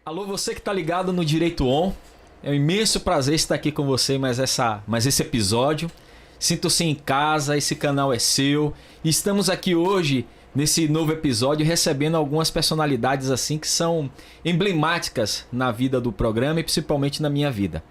Alô, você que tá ligado no Direito On. É um imenso prazer estar aqui com você mais esse episódio. Sinta-se em casa, esse canal é seu. E estamos aqui hoje, nesse novo episódio, recebendo algumas personalidades assim que são emblemáticas na vida do programa e principalmente na minha vida.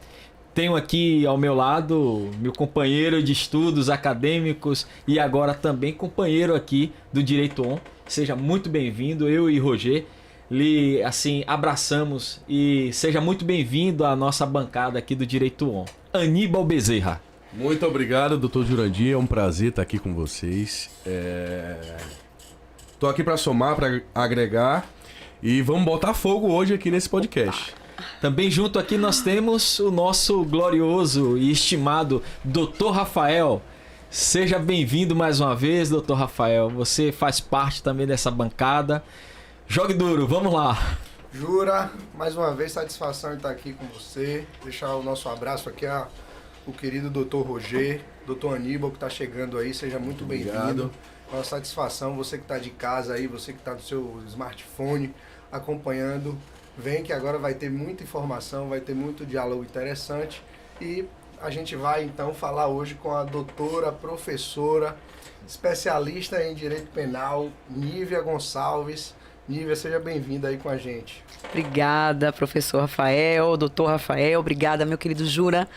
Tenho aqui ao meu lado meu companheiro de estudos acadêmicos e agora também companheiro aqui do Direito On. Seja muito bem-vindo, eu e Roger. Lhe assim abraçamos e seja muito bem-vindo à nossa bancada aqui do Direito On. Aníbal Bezerra. Muito obrigado, doutor Jurandir. É um prazer estar aqui com vocês. Tô aqui para somar, para agregar e vamos botar fogo hoje aqui nesse podcast. Também junto aqui nós temos o nosso glorioso e estimado Dr. Rafael. Seja bem-vindo mais uma vez, Dr. Rafael. Você faz parte também dessa bancada. Jogue duro, vamos lá. Jura, mais uma vez, satisfação em estar aqui com você. Deixar o nosso abraço aqui ao querido Dr. Roger, Dr. Aníbal, que está chegando aí. Seja muito bem-vindo. É uma satisfação, você que está de casa aí, você que está no seu smartphone, acompanhando. Vem que agora vai ter muita informação, vai ter muito diálogo interessante. E a gente vai, então, falar hoje com a doutora, professora, especialista em Direito Penal, Nívia Gonçalves. Nívia, seja bem-vinda aí com a gente. Obrigada, professor Rafael, doutor Rafael, obrigada, meu querido Jura,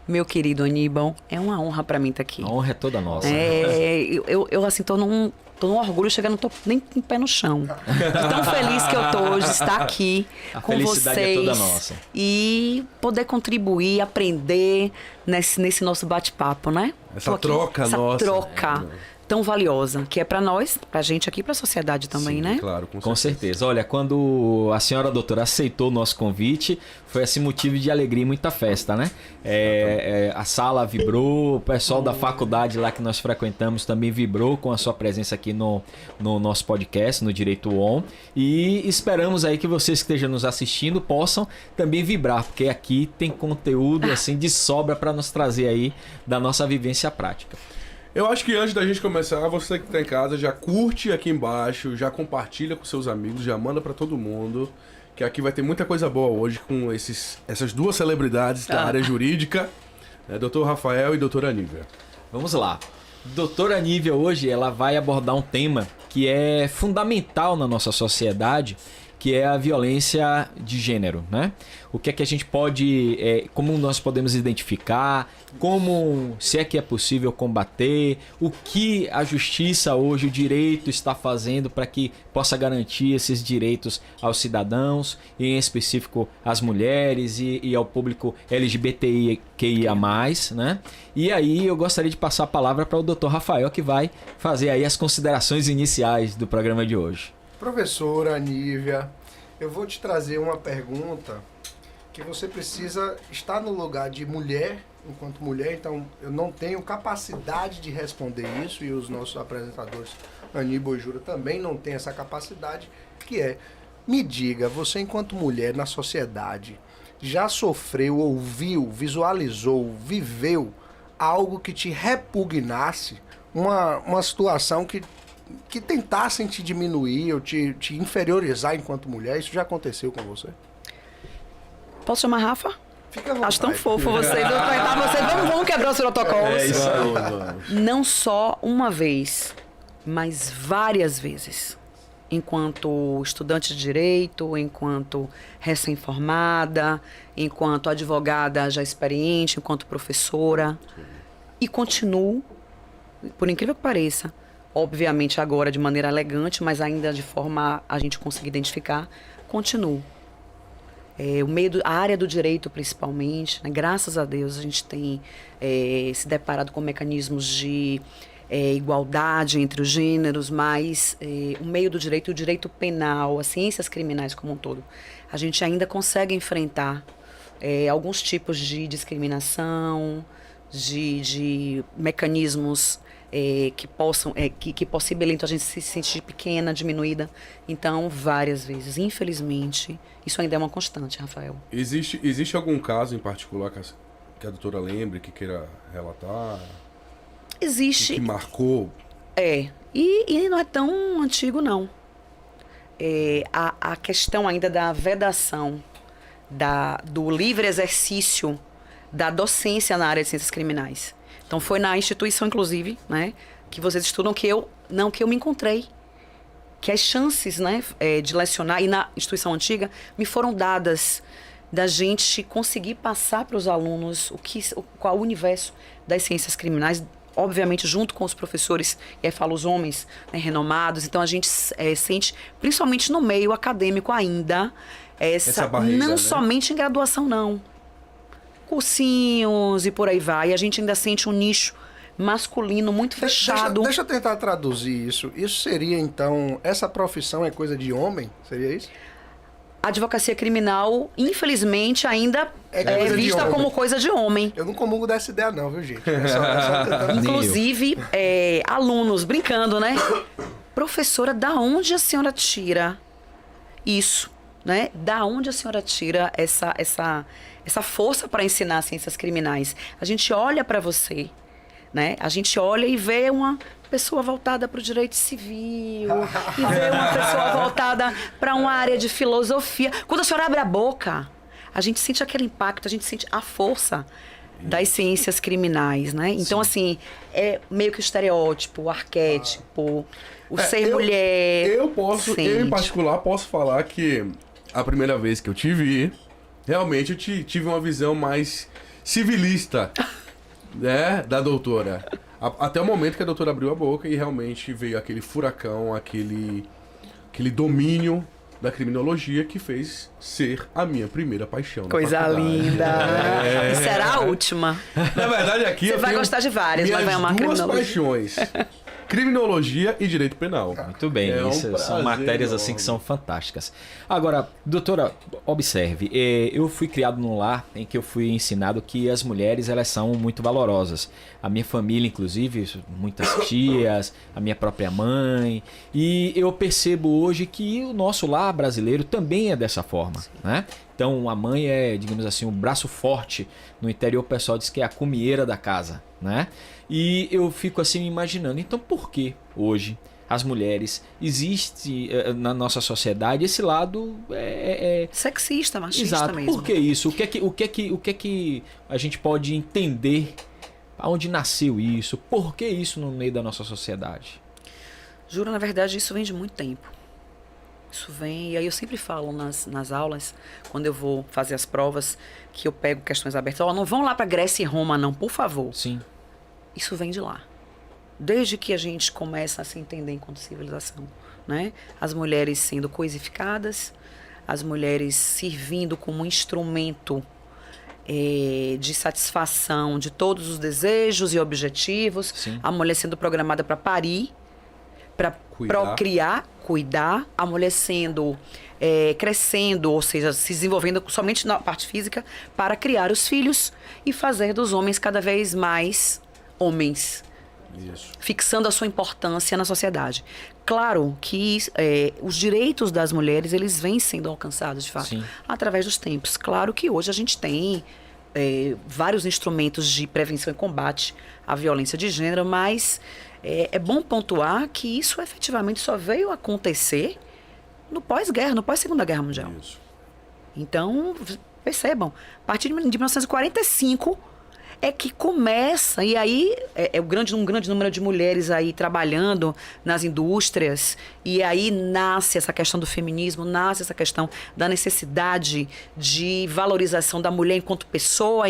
meu querido Aníbal. É uma honra para mim estar aqui. A honra é toda nossa. Eu assim, tô num orgulho, chegando, não tô nem com o pé no chão. De tão feliz que eu tô hoje, estar aqui com vocês. É toda nossa. E poder contribuir, aprender nesse nosso bate-papo, né? Essa troca nossa. Essa troca tão valiosa, que é para nós, pra gente aqui, pra sociedade também, sim, né? Claro, com certeza. Olha, quando a senhora doutora aceitou o nosso convite, foi assim motivo de alegria e muita festa, né? A sala vibrou, o pessoal da faculdade lá que nós frequentamos também vibrou com a sua presença aqui no nosso podcast, no Direito On. E esperamos aí que vocês que estejam nos assistindo possam também vibrar, porque aqui tem conteúdo assim de sobra para nos trazer aí da nossa vivência prática. Eu acho que antes da gente começar, você que tá em casa, já curte aqui embaixo, já compartilha com seus amigos, já manda pra todo mundo, que aqui vai ter muita coisa boa hoje com essas duas celebridades da área jurídica, Dr. Rafael e doutora Nívia. Vamos lá. Doutora Nívia hoje ela vai abordar um tema que é fundamental na nossa sociedade, que é a violência de gênero, né? O que é que a gente pode, como nós podemos identificar, como, se é que é possível combater, o que a justiça hoje, o direito está fazendo para que possa garantir esses direitos aos cidadãos, e em específico às mulheres e ao público LGBTQIA+, né? E aí eu gostaria de passar a palavra para o Dr. Rafael, que vai fazer aí as considerações iniciais do programa de hoje. Professora Nívia, eu vou te trazer uma pergunta que você precisa estar no lugar de mulher, enquanto mulher, então eu não tenho capacidade de responder isso e os nossos apresentadores Aníbal e Jura também não têm essa capacidade, que é, me diga, você enquanto mulher na sociedade já sofreu, ouviu, visualizou, viveu algo que te repugnasse, uma situação que tentassem te diminuir ou te inferiorizar enquanto mulher? Isso já aconteceu com você? Posso chamar Rafa? Fica à vontade. Acho tão fofo vocês. Vamos quebrar os protocolos. É isso aí. Não só uma vez, mas várias vezes. Enquanto estudante de direito, enquanto recém-formada, enquanto advogada já experiente, enquanto professora. E continuo, por incrível que pareça, obviamente agora de maneira elegante, mas ainda de forma a gente conseguir identificar, continuo. A área do direito, principalmente, né, graças a Deus, a gente tem se deparado com mecanismos de igualdade entre os gêneros, mas o meio do direito, o direito penal, as ciências criminais como um todo, a gente ainda consegue enfrentar alguns tipos de discriminação, de mecanismos que possibilitam a gente se sentir pequena, diminuída. Então, várias vezes. Infelizmente, isso ainda é uma constante, Rafael. Existe algum caso em particular que a doutora lembre, que queira relatar? Existe. Que marcou? E não é tão antigo, não. A questão ainda da vedação do livre exercício da docência na área de ciências criminais. Então foi na instituição, inclusive, né, que vocês estudam que eu me encontrei. Que as chances, né, de lecionar, e na instituição antiga, me foram dadas da gente conseguir passar para os alunos qual o universo das ciências criminais, obviamente junto com os professores, e aí falo os homens, né, renomados. Então a gente sente, principalmente no meio acadêmico ainda, Essa barreira, não né? somente em graduação, não. Cursinhos e por aí vai. E a gente ainda sente um nicho masculino muito fechado. Deixa eu tentar traduzir isso. Isso seria, então, essa profissão é coisa de homem? Seria isso? A advocacia criminal, infelizmente, ainda É é coisa de vista homem. como coisa de homem. Eu não comungo dessa ideia não, viu, gente? É só tentando... Inclusive, alunos brincando, né? Professora, da onde a senhora tira isso, né? Da onde a senhora tira essa força para ensinar ciências criminais? A gente olha para você, né? A gente olha e vê uma pessoa voltada para o direito civil, e vê uma pessoa voltada para uma área de filosofia. Quando a senhora abre a boca, a gente sente aquele impacto, a gente sente a força das ciências criminais, né? Então, assim, é meio que o estereótipo, o arquétipo, o ser mulher. Eu em particular, posso falar que a primeira vez que eu te vi, realmente eu tive uma visão mais civilista, né, da doutora. Até o momento que a doutora abriu a boca e realmente veio aquele furacão, aquele domínio da criminologia que fez ser a minha primeira paixão. Coisa linda! E será a última. Na verdade, aqui Você vai gostar de várias, mas vai amar duas criminologia. paixões. Criminologia e direito penal. Muito bem, É um isso são prazer matérias enorme. assim que são fantásticas. Agora, doutora, observe, eu fui criado num lar em que eu fui ensinado que as mulheres elas são muito valorosas. A minha família, inclusive, muitas tias, a minha própria mãe, e eu percebo hoje que o nosso lar brasileiro também é dessa forma, né? Então a mãe é, digamos assim, o braço forte. No interior o pessoal diz que é a comieira da casa, né? E eu fico assim me imaginando, então por que hoje as mulheres existe na nossa sociedade esse lado Sexista, machista exato? mesmo. Por que isso? O que é que a gente pode entender? Aonde nasceu isso? Por que isso no meio da nossa sociedade? Juro, na verdade, isso vem de muito tempo. Isso vem, e aí eu sempre falo nas aulas, quando eu vou fazer as provas, que eu pego questões abertas. Ó, não vão lá para Grécia e Roma, não, por favor. Sim. Isso vem de lá. Desde que a gente começa a se entender enquanto civilização, né? As mulheres sendo coisificadas, as mulheres servindo como um instrumento de satisfação de todos os desejos e objetivos. Sim. A mulher sendo programada para parir, para procriar, cuidar. A mulher sendo crescendo, ou seja, se desenvolvendo somente na parte física para criar os filhos e fazer dos homens cada vez mais homens, Isso. fixando a sua importância na sociedade. Claro que os direitos das mulheres, eles vêm sendo alcançados, de fato, Sim. através dos tempos. Claro que hoje a gente tem vários instrumentos de prevenção e combate à violência de gênero, mas é bom pontuar que isso efetivamente só veio acontecer no pós-guerra, no pós-Segunda Guerra Mundial. Isso. Então, percebam, a partir de 1945 é que começa, e aí um grande número de mulheres aí trabalhando nas indústrias, e aí nasce essa questão do feminismo, nasce essa questão da necessidade de valorização da mulher enquanto pessoa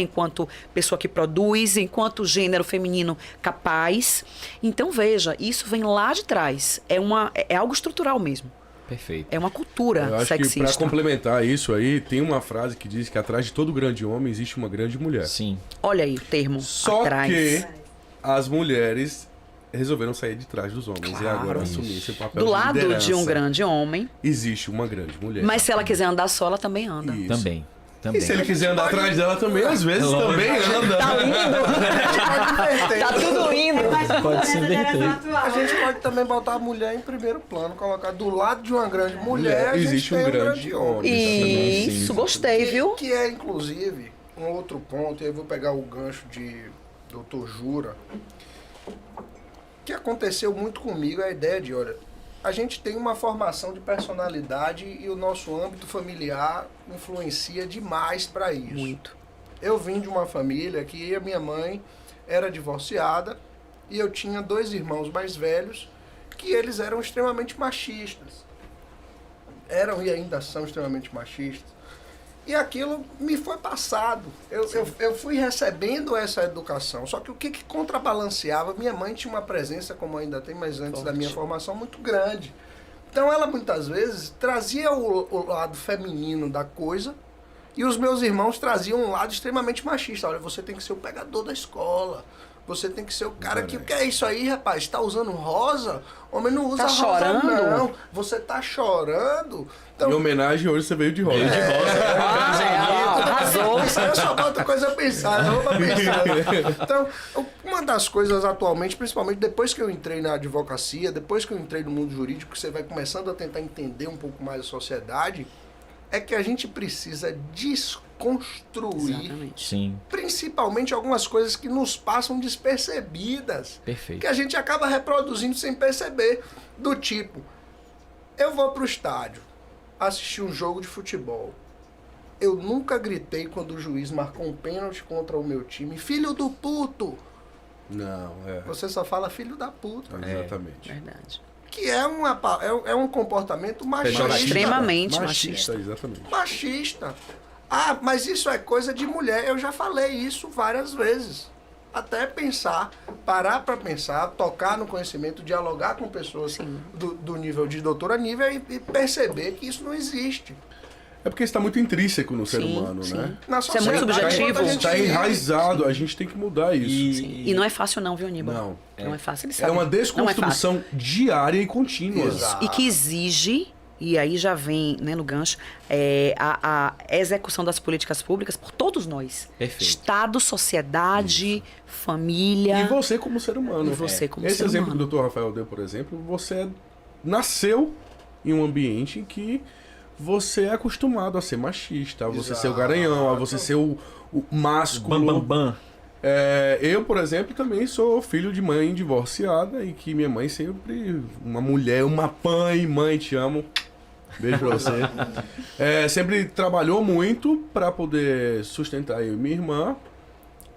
que produz, enquanto gênero feminino capaz. Então, veja, isso vem lá de trás, é algo estrutural mesmo. Perfeito. É uma cultura Eu acho sexista. que pra complementar isso aí, tem uma frase que diz que atrás de todo grande homem existe uma grande mulher. Sim. Olha aí o termo Só atrás. que as mulheres resolveram sair de trás dos homens e agora isso. assumir esse papel Do lado liderança. de um grande homem, Existe uma grande mulher. mas se ela quiser andar só, ela também anda. Isso. Também. E se ele quiser andar atrás dela também, às vezes Lógico. também anda. Tá lindo! Tá tudo lindo! Pode se inverter. A gente pode também botar a mulher em primeiro plano, colocar do lado de uma grande mulher, a gente Existe um tem grande homem. Isso, gostei, viu? Que é, inclusive, um outro ponto, e eu vou pegar o gancho de Dr. Jura, que aconteceu muito comigo, a ideia de, olha, a gente tem uma formação de personalidade e o nosso âmbito familiar influencia demais para isso. Muito. Eu vim de uma família que a minha mãe era divorciada e eu tinha 2 irmãos mais velhos que eles eram extremamente machistas. Eram e ainda são extremamente machistas. E aquilo me foi passado. Eu fui recebendo essa educação. Só que o que contrabalanceava? Minha mãe tinha uma presença, como ainda tem, mas antes da minha formação, muito grande. Então ela muitas vezes trazia o lado feminino da coisa e os meus irmãos traziam um lado extremamente machista. Olha, você tem que ser o pegador da escola. Você tem que ser o cara que... O que é isso aí, rapaz? Tá usando rosa? Homem não usa Tá rosa, chorando? não. Você tá chorando? Então, Em homenagem, hoje você veio de rosa. Arrasou. isso aí eu só boto coisa a pensar, não pra pensar. Então, uma das coisas atualmente, principalmente depois que eu entrei na advocacia, depois que eu entrei no mundo jurídico, que você vai começando a tentar entender um pouco mais a sociedade, é que a gente precisa desconstruir, Exatamente. Sim, principalmente algumas coisas que nos passam despercebidas, perfeito. que a gente acaba reproduzindo sem perceber, do tipo, eu vou pro estádio assistir um jogo de futebol. Eu nunca gritei quando o juiz marcou um pênalti contra o meu time. Filho do puto! Não, Você só fala filho da puta. exatamente. Verdade. Que é um comportamento machista. Extremamente machista. Exatamente. Machista. Ah, mas isso é coisa de mulher. Eu já falei isso várias vezes. Até pensar, parar para pensar, tocar no conhecimento, dialogar com pessoas do nível de doutora Nívia e perceber que isso não existe. É porque está muito intrínseco no ser Sim, humano, sim. né? Na Isso é muito sociedade, subjetivo. enquanto a gente Está vive, enraizado, a gente tem que mudar isso. E não é fácil não, viu, Aníbal? Não. Não é fácil, ele É sabe. uma Não é fácil. desconstrução diária e contínua. Exato. E que exige, e aí já vem no gancho, a execução das políticas públicas por todos nós. Perfeito. Estado, sociedade, família. E você como ser humano. E você como Esse ser exemplo humano. que o Dr. Rafael deu, por exemplo, você nasceu em um ambiente em que você é acostumado a ser machista, a você ser o garanhão, a você ser o másculo. Bam, bam, bam. Eu, por exemplo, também sou filho de mãe divorciada e que minha mãe sempre, uma mulher, uma mãe, te amo. Beijo pra você. Sempre trabalhou muito para poder sustentar eu e minha irmã.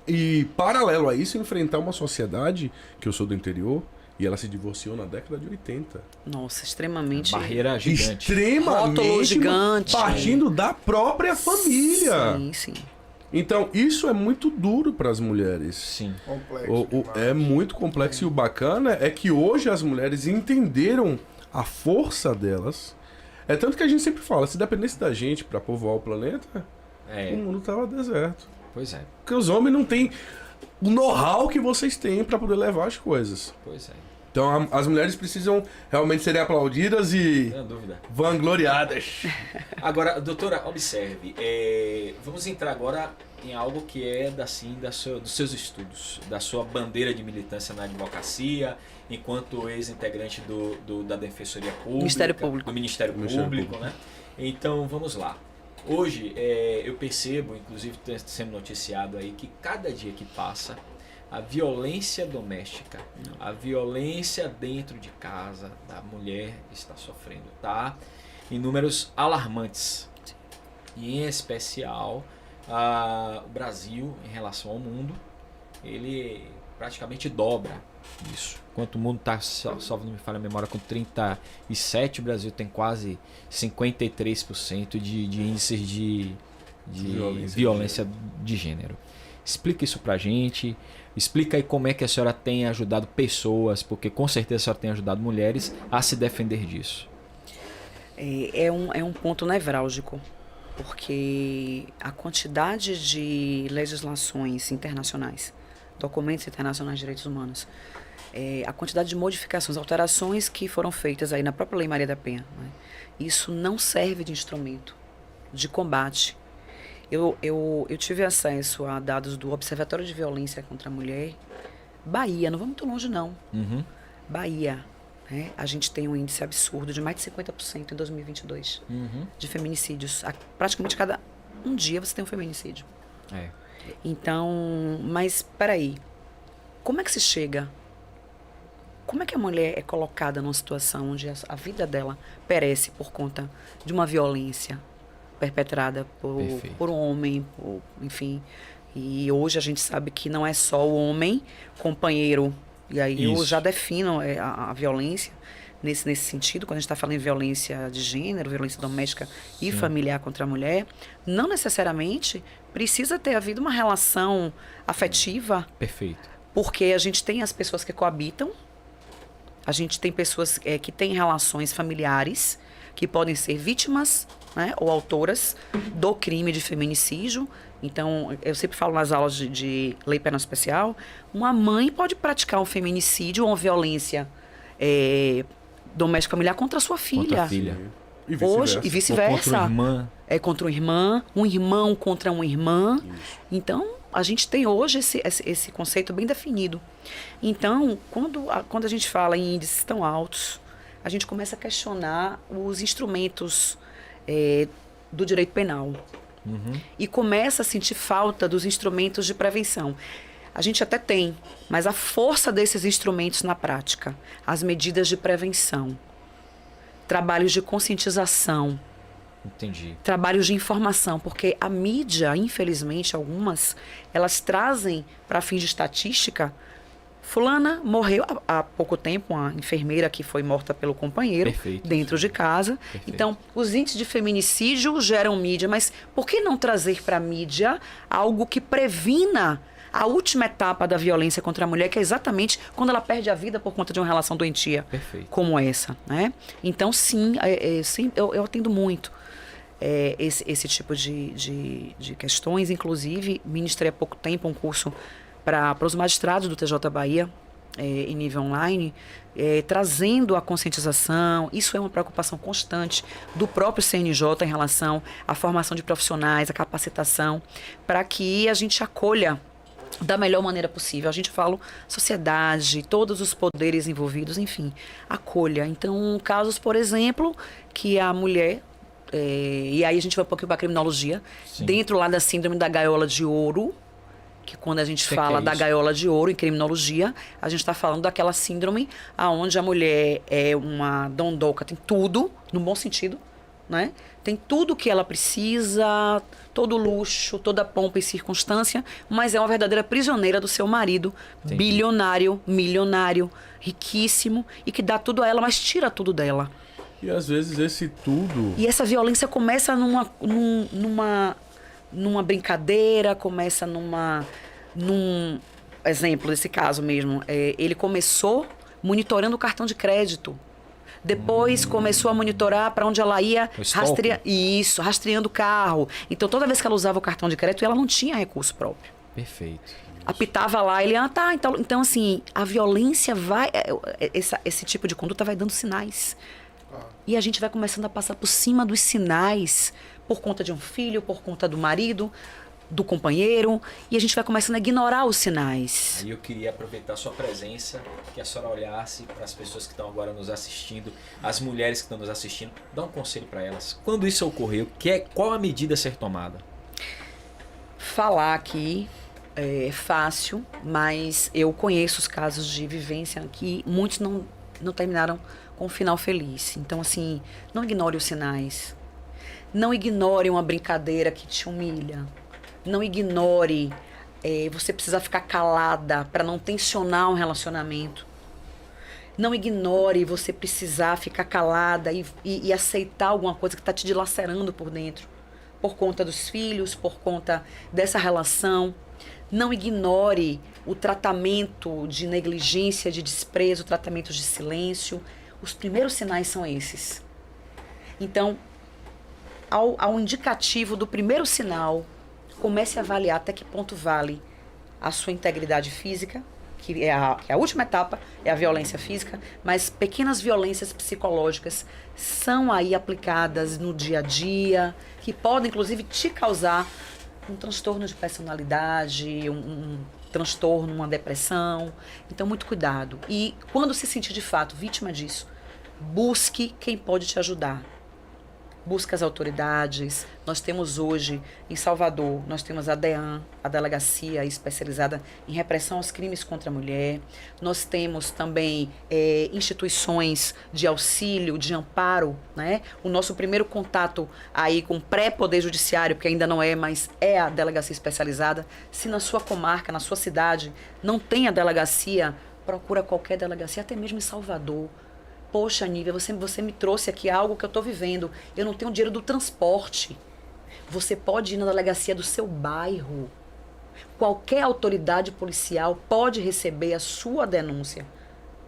E, paralelo a isso, enfrentar uma sociedade, que eu sou do interior, e ela se divorciou na década de 80. Nossa, extremamente. Barreira gigante. Extremamente Rótulo gigante. partindo da própria família. Sim, sim. Então, isso é muito duro para as mulheres. Sim. Complexo demais. É muito complexo. E o bacana é que hoje as mulheres entenderam a força delas. É tanto que a gente sempre fala, se dependesse da gente para povoar o planeta, o mundo tava deserto. Pois é, Porque os homens não têm o know-how que vocês têm para poder levar as coisas. pois é. Então as mulheres precisam realmente serem aplaudidas e Não há dúvida. vangloriadas. Agora, doutora, observe. Vamos entrar agora em algo que é dos seus estudos, da sua bandeira de militância na advocacia, enquanto ex-integrante da Defensoria Pública, Ministério Público. do Ministério Público, né? Então, vamos lá. Hoje, eu percebo, inclusive sendo noticiado aí, que cada dia que passa, a violência doméstica, a violência dentro de casa da mulher está sofrendo, tá? Em números alarmantes. E em especial, o Brasil, em relação ao mundo, ele praticamente dobra isso. Enquanto o mundo está, só não me falha a memória, com 37, o Brasil tem quase 53% de índices de violência de gênero. Explica isso pra gente. Explica aí como é que a senhora tem ajudado pessoas, porque com certeza a senhora tem ajudado mulheres a se defender disso. É um ponto nevrálgico, porque a quantidade de legislações internacionais, documentos internacionais de direitos humanos, a quantidade de modificações, alterações que foram feitas aí na própria Lei Maria da Penha, né? Isso não serve de instrumento de combate. Eu tive acesso a dados do Observatório de Violência contra a Mulher. Bahia, não vamos muito longe não. Uhum. Bahia, né? A gente tem um índice absurdo de mais de 50% em 2022 de feminicídios. Praticamente cada um dia você tem um feminicídio. Então, mas peraí, como é que se chega como é que a mulher é colocada numa situação onde a vida dela perece por conta de uma violência perpetrada por um homem, enfim. E hoje a gente sabe que não é só o homem companheiro. E aí eu já defino a violência nesse sentido, quando a gente está falando em violência de gênero, violência doméstica e familiar contra a mulher, não necessariamente precisa ter havido uma relação afetiva. Perfeito. Porque a gente tem as pessoas que coabitam, a gente tem pessoas que têm relações familiares, que podem ser vítimas, né, ou autoras do crime de feminicídio. Então, eu sempre falo nas aulas de lei penal especial, uma mãe pode praticar um feminicídio ou uma violência doméstica familiar contra a sua filha. Contra a filha. E vice-versa. E vice-versa. Contra uma irmã. Contra uma irmã, um irmão contra uma irmã. Isso. Então, a gente tem hoje esse conceito bem definido. Então, quando a gente fala em índices tão altos, a gente começa a questionar os instrumentos do direito penal. Uhum. E começa a sentir falta dos instrumentos de prevenção. A gente até tem, mas a força desses instrumentos na prática, as medidas de prevenção, trabalhos de conscientização, Entendi. trabalhos de informação, porque a mídia, infelizmente, algumas, elas trazem para fins de estatística. Fulana morreu há pouco tempo, uma enfermeira que foi morta pelo companheiro. Perfeito. Dentro de casa. Perfeito. Então, os índices de feminicídio geram mídia, mas por que não trazer para a mídia algo que previna a última etapa da violência contra a mulher, que é exatamente quando ela perde a vida por conta de uma relação doentia. Perfeito. Como essa, né? Então, sim, eu atendo muito esse tipo de questões. Inclusive, ministrei há pouco tempo um curso para os magistrados do TJ Bahia, em nível online, trazendo a conscientização. Isso é uma preocupação constante do próprio CNJ em relação à formação de profissionais, à capacitação, para que a gente acolha da melhor maneira possível. A gente fala sociedade, todos os poderes envolvidos, enfim, acolha. Então, casos, por exemplo, que a mulher, e aí a gente vai um pouquinho para a criminologia, Sim. dentro lá da síndrome da gaiola de ouro, que quando a gente fala da gaiola de ouro em criminologia, a gente está falando daquela síndrome onde a mulher é uma dondoca, tem tudo, no bom sentido, né? Tem tudo que ela precisa, todo luxo, toda pompa e circunstância, mas é uma verdadeira prisioneira do seu marido, Entendi. bilionário, milionário, riquíssimo, e que dá tudo a ela, mas tira tudo dela. E às vezes esse tudo... E essa violência começa numa brincadeira, começa num exemplo desse caso mesmo. Ele começou monitorando o cartão de crédito. Depois começou a monitorar para onde ela ia, rastreando o carro. Então, toda vez que ela usava o cartão de crédito, ela não tinha recurso próprio. Perfeito. Apitava lá, ele, tá. Então, assim, a violência vai... Esse tipo de conduta vai dando sinais. E a gente vai começando a passar por cima dos sinais, por conta de um filho, por conta do marido, do companheiro, e a gente vai começando a ignorar os sinais. Aí eu queria aproveitar a sua presença, que a senhora olhasse para as pessoas que estão agora nos assistindo, as mulheres que estão nos assistindo, dá um conselho para elas. Quando isso ocorreu, qual a medida a ser tomada? Falar aqui é fácil, mas eu conheço os casos de vivência que muitos não terminaram com um final feliz. Então, assim, não ignore os sinais. Não ignore uma brincadeira que te humilha. Não ignore você precisar ficar calada para não tensionar um relacionamento. Não ignore você precisar ficar calada e aceitar alguma coisa que está te dilacerando por dentro. Por conta dos filhos, por conta dessa relação. Não ignore o tratamento de negligência, de desprezo, o tratamento de silêncio. Os primeiros sinais são esses. Então, ao indicativo do primeiro sinal, comece a avaliar até que ponto vale a sua integridade física, que é a última etapa, é a violência física, mas pequenas violências psicológicas são aí aplicadas no dia a dia, que podem, inclusive, te causar um transtorno de personalidade, um transtorno, uma depressão. Então, muito cuidado. E quando se sentir de fato vítima disso, busque quem pode te ajudar. busca as autoridades. Nós temos hoje, em Salvador, nós temos a DEAN, a Delegacia Especializada em Repressão aos Crimes contra a Mulher. Nós temos também instituições de auxílio, de amparo, né? O nosso primeiro contato aí com o pré-poder judiciário, porque ainda não é, mas é a Delegacia Especializada. Se na sua comarca, na sua cidade, não tem a delegacia, procura qualquer delegacia, até mesmo em Salvador. Poxa, Nívia, você me trouxe aqui algo que eu estou vivendo. Eu não tenho dinheiro do transporte. Você pode ir na delegacia do seu bairro. Qualquer autoridade policial pode receber a sua denúncia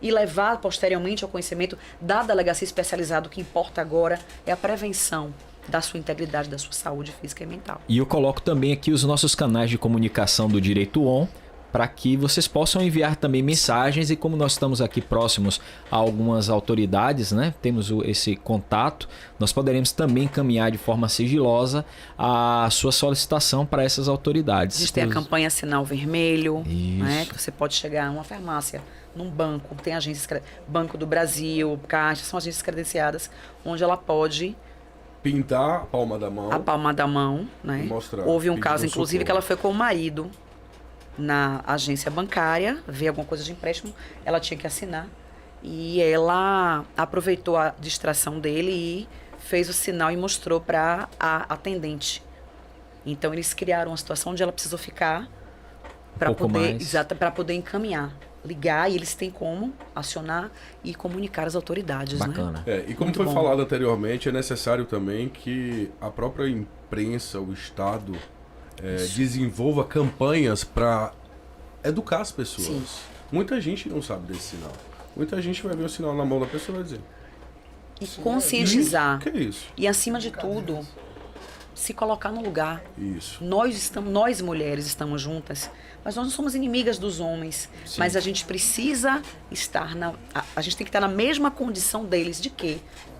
e levar posteriormente ao conhecimento da delegacia especializada. O que importa agora é a prevenção da sua integridade, da sua saúde física e mental. E eu coloco também aqui os nossos canais de comunicação do Direito On, para que vocês possam enviar também mensagens, e como nós estamos aqui próximos a algumas autoridades, né, temos esse contato, nós poderemos também encaminhar de forma sigilosa a sua solicitação para essas autoridades. A gente tem a campanha Sinal Vermelho, Isso. né, que você pode chegar a uma farmácia, num banco, tem agências, Banco do Brasil, Caixa, são agências credenciadas, onde ela pode Pintar a palma da mão. a palma da mão, né? Mostrar, Houve um pedir caso, um inclusive, socorro. que ela foi com o marido na agência bancária, ver alguma coisa de empréstimo, ela tinha que assinar, e ela aproveitou a distração dele e fez o sinal e mostrou para a atendente. Então eles criaram uma situação onde ela precisou ficar para pouco poder, mais. exato, para poder encaminhar, ligar, e eles têm como acionar e comunicar às autoridades, né? Bacana. E como Muito foi bom. falado anteriormente, é necessário também que a própria imprensa, o Estado, desenvolva campanhas para educar as pessoas. Sim. Muita gente não sabe desse sinal. Muita gente vai ver o sinal na mão da pessoa e vai dizer: E conscientizar. que é isso? E acima de tudo, se colocar no lugar. Isso. Nós mulheres estamos juntas, mas nós não somos inimigas dos homens. Sim. Mas a gente precisa estar a gente tem que estar na mesma condição deles. De quê?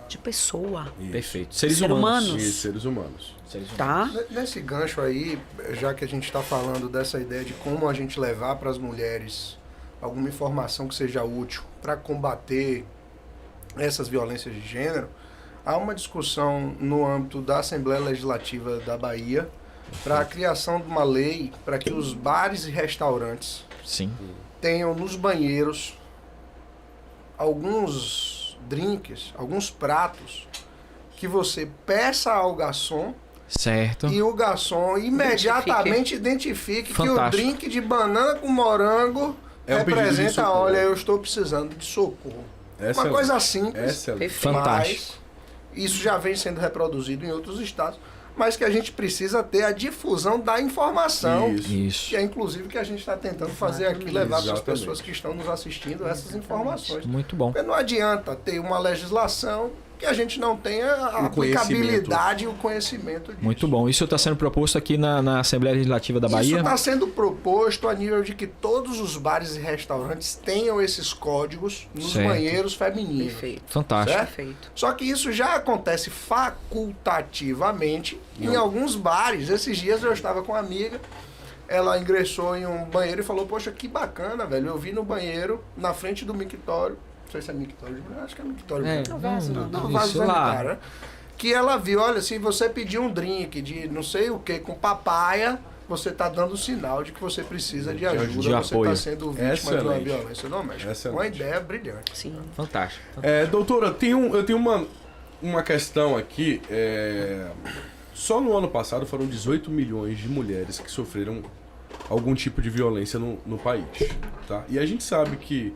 De pessoa. Isso. Perfeito. Seres Ser humanos. humano. Isso, seres humanos. Tá? Nesse gancho aí, já que a gente está falando dessa ideia de como a gente levar para as mulheres alguma informação que seja útil para combater essas violências de gênero, há uma discussão no âmbito da Assembleia Legislativa da Bahia para a criação de uma lei para que os bares e restaurantes Sim. tenham nos banheiros alguns drinks, alguns pratos que você peça ao garçom Certo. e o garçom imediatamente identifique que o Fantástico. drink de banana com morango É um pedido de representa, socorro. olha, eu estou precisando de socorro. Uma coisa simples, Excelente. Perfeito. Fantástico. mas isso já vem sendo reproduzido em outros estados, mas que a gente precisa ter a difusão da informação, Isso. Isso. que é inclusive que a gente está tentando fazer aqui, levar para as Exatamente. pessoas que estão nos assistindo essas informações. Muito bom. Porque não adianta ter uma legislação que a gente não tenha a O aplicabilidade e o conhecimento disso. Muito bom. Isso está sendo proposto aqui na Assembleia Legislativa da Isso Bahia? está sendo proposto a nível de que todos os bares e restaurantes tenham esses códigos nos Certo. banheiros femininos. Perfeito. Fantástico. Certo? Perfeito. Só que isso já acontece facultativamente em alguns bares. Esses dias eu estava com uma amiga, ela ingressou em um banheiro e falou: poxa, que bacana, velho. Eu vi no banheiro, na frente do mictório, não sei se é mictório, acho que é mictório. É, vaso isso lá. sanitário, né? Que ela viu, olha, se você pedir um drink de não sei o que com papaya, você está dando sinal de que você precisa de ajuda, de você apoio. está sendo vítima de uma Excelente. violência doméstica. Excelente. Uma ideia brilhante. Sim. Fantástico. Doutora, eu tenho uma questão aqui. Só no ano passado foram 18 milhões de mulheres que sofreram algum tipo de violência no país. Tá? E a gente sabe que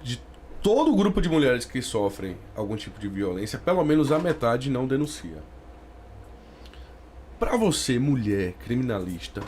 de todo o grupo de mulheres que sofrem algum tipo de violência, pelo menos a metade não denuncia. Pra você, mulher criminalista,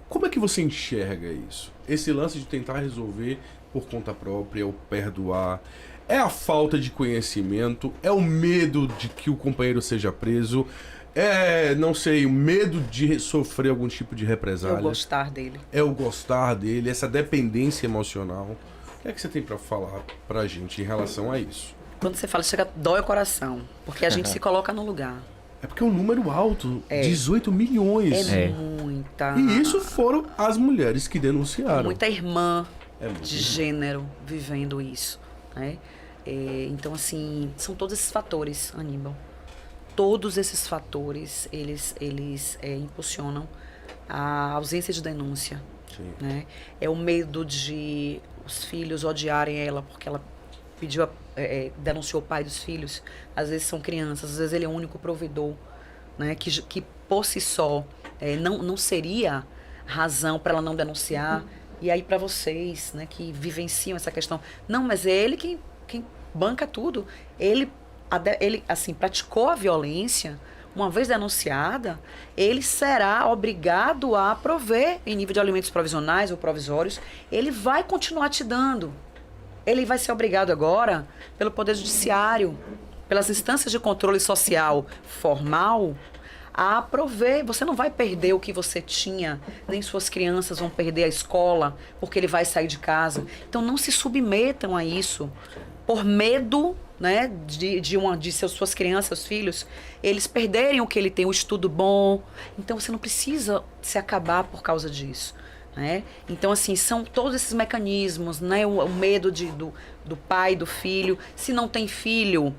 como é que você enxerga isso? Esse lance de tentar resolver por conta própria, ou perdoar, é a falta de conhecimento, é o medo de que o companheiro seja preso, é, não sei, o medo de sofrer algum tipo de represália, Eu gostar dele. é o gostar dele, essa dependência emocional. O que é que você tem pra falar pra gente em relação a isso? Quando você fala, chega, dói o coração. Porque a gente se coloca no lugar. É porque é um número alto, É. 18 milhões. É muita. E isso foram as mulheres que denunciaram. Muita irmã É muito. de gênero vivendo isso, né? Então, assim, são todos esses fatores, Aníbal. todos esses fatores, eles impulsionam a ausência de denúncia. Sim. Né? É o medo de os filhos odiarem ela porque ela pediu, denunciou o pai dos filhos. Às vezes são crianças, às vezes ele é o único provedor, né? que por si só não seria razão para ela não denunciar. E aí para vocês, né, que vivenciam essa questão, não, mas é ele quem banca tudo. Ele assim, praticou a violência. Uma vez denunciada, ele será obrigado a prover em nível de alimentos provisionais ou provisórios. Ele vai continuar te dando. Ele vai ser obrigado agora pelo Poder Judiciário, pelas instâncias de controle social formal, a prover. Você não vai perder o que você tinha, nem suas crianças vão perder a escola, porque ele vai sair de casa. Então não se submetam a isso por medo, né, de suas crianças, seus filhos, eles perderem o que ele tem, o estudo bom. Então você não precisa se acabar por causa disso. Né? Então, assim, são todos esses mecanismos, né? O medo do pai, do filho. Se não tem filho,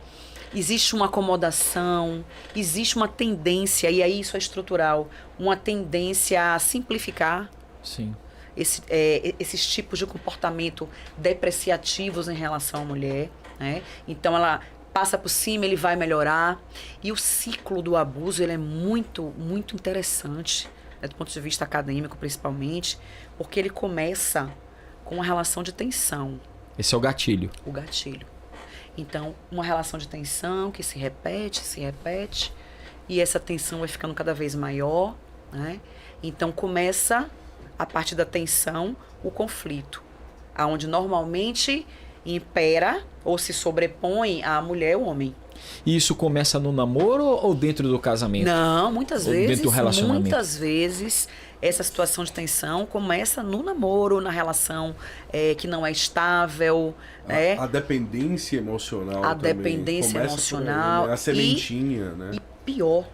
existe uma acomodação, existe uma tendência, e aí isso é estrutural, uma tendência a simplificar. Sim. Esses tipos de comportamento depreciativos em relação à mulher. Né? Então, ela passa por cima, ele vai melhorar. E o ciclo do abuso, ele é muito, muito interessante, do ponto de vista acadêmico, principalmente, porque ele começa com uma relação de tensão. Esse é o gatilho. O gatilho. Então, uma relação de tensão que se repete, e essa tensão vai ficando cada vez maior, né? Então, começa, a partir da tensão, o conflito, aonde normalmente impera ou se sobrepõe a mulher e o homem. E isso começa no namoro ou dentro do casamento? Não, muitas Ou vezes, dentro do relacionamento? muitas vezes, essa situação de tensão começa no namoro, na relação que não é estável. A dependência emocional A também dependência começa emocional. por aí, né? A sementinha, né? E pior,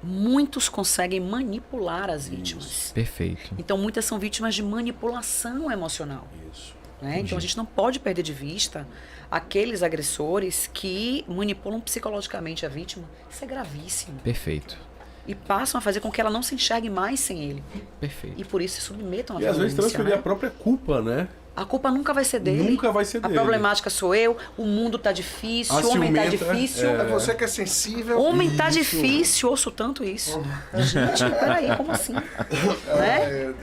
muitos conseguem manipular as vítimas. Perfeito. Então, muitas são vítimas de manipulação emocional. Isso. Né? Então, a gente não pode perder de vista aqueles agressores que manipulam psicologicamente a vítima. Isso é gravíssimo. Perfeito. E passam a fazer com que ela não se enxergue mais sem ele. Perfeito. E por isso se submetam à E às vezes violência. transferir Né? a própria culpa, né? A culpa nunca vai ser dele. Nunca vai ser A dele. problemática sou eu, o mundo tá difícil, A o homem tá ciumenta, difícil. É você que é sensível. O homem tá Isso. difícil, ouço tanto isso. Gente, peraí, como assim? Né?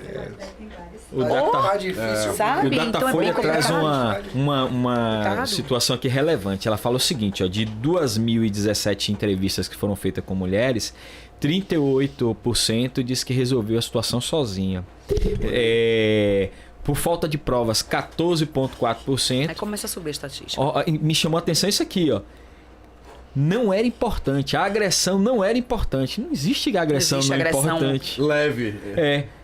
O Tá difícil. Sabe? O Datafolha Então é bem traz complicado. uma Complicado. situação aqui relevante. Ela fala o seguinte, ó, de 2.017 entrevistas que foram feitas com mulheres, 38% diz que resolveu a situação sozinha. Por falta de provas, 14,4%. Aí começa a subir a estatística. Ó, me chamou a atenção isso aqui, ó. Não era importante, a agressão não era importante. Não existe agressão Existe não agressão. importante. Leve.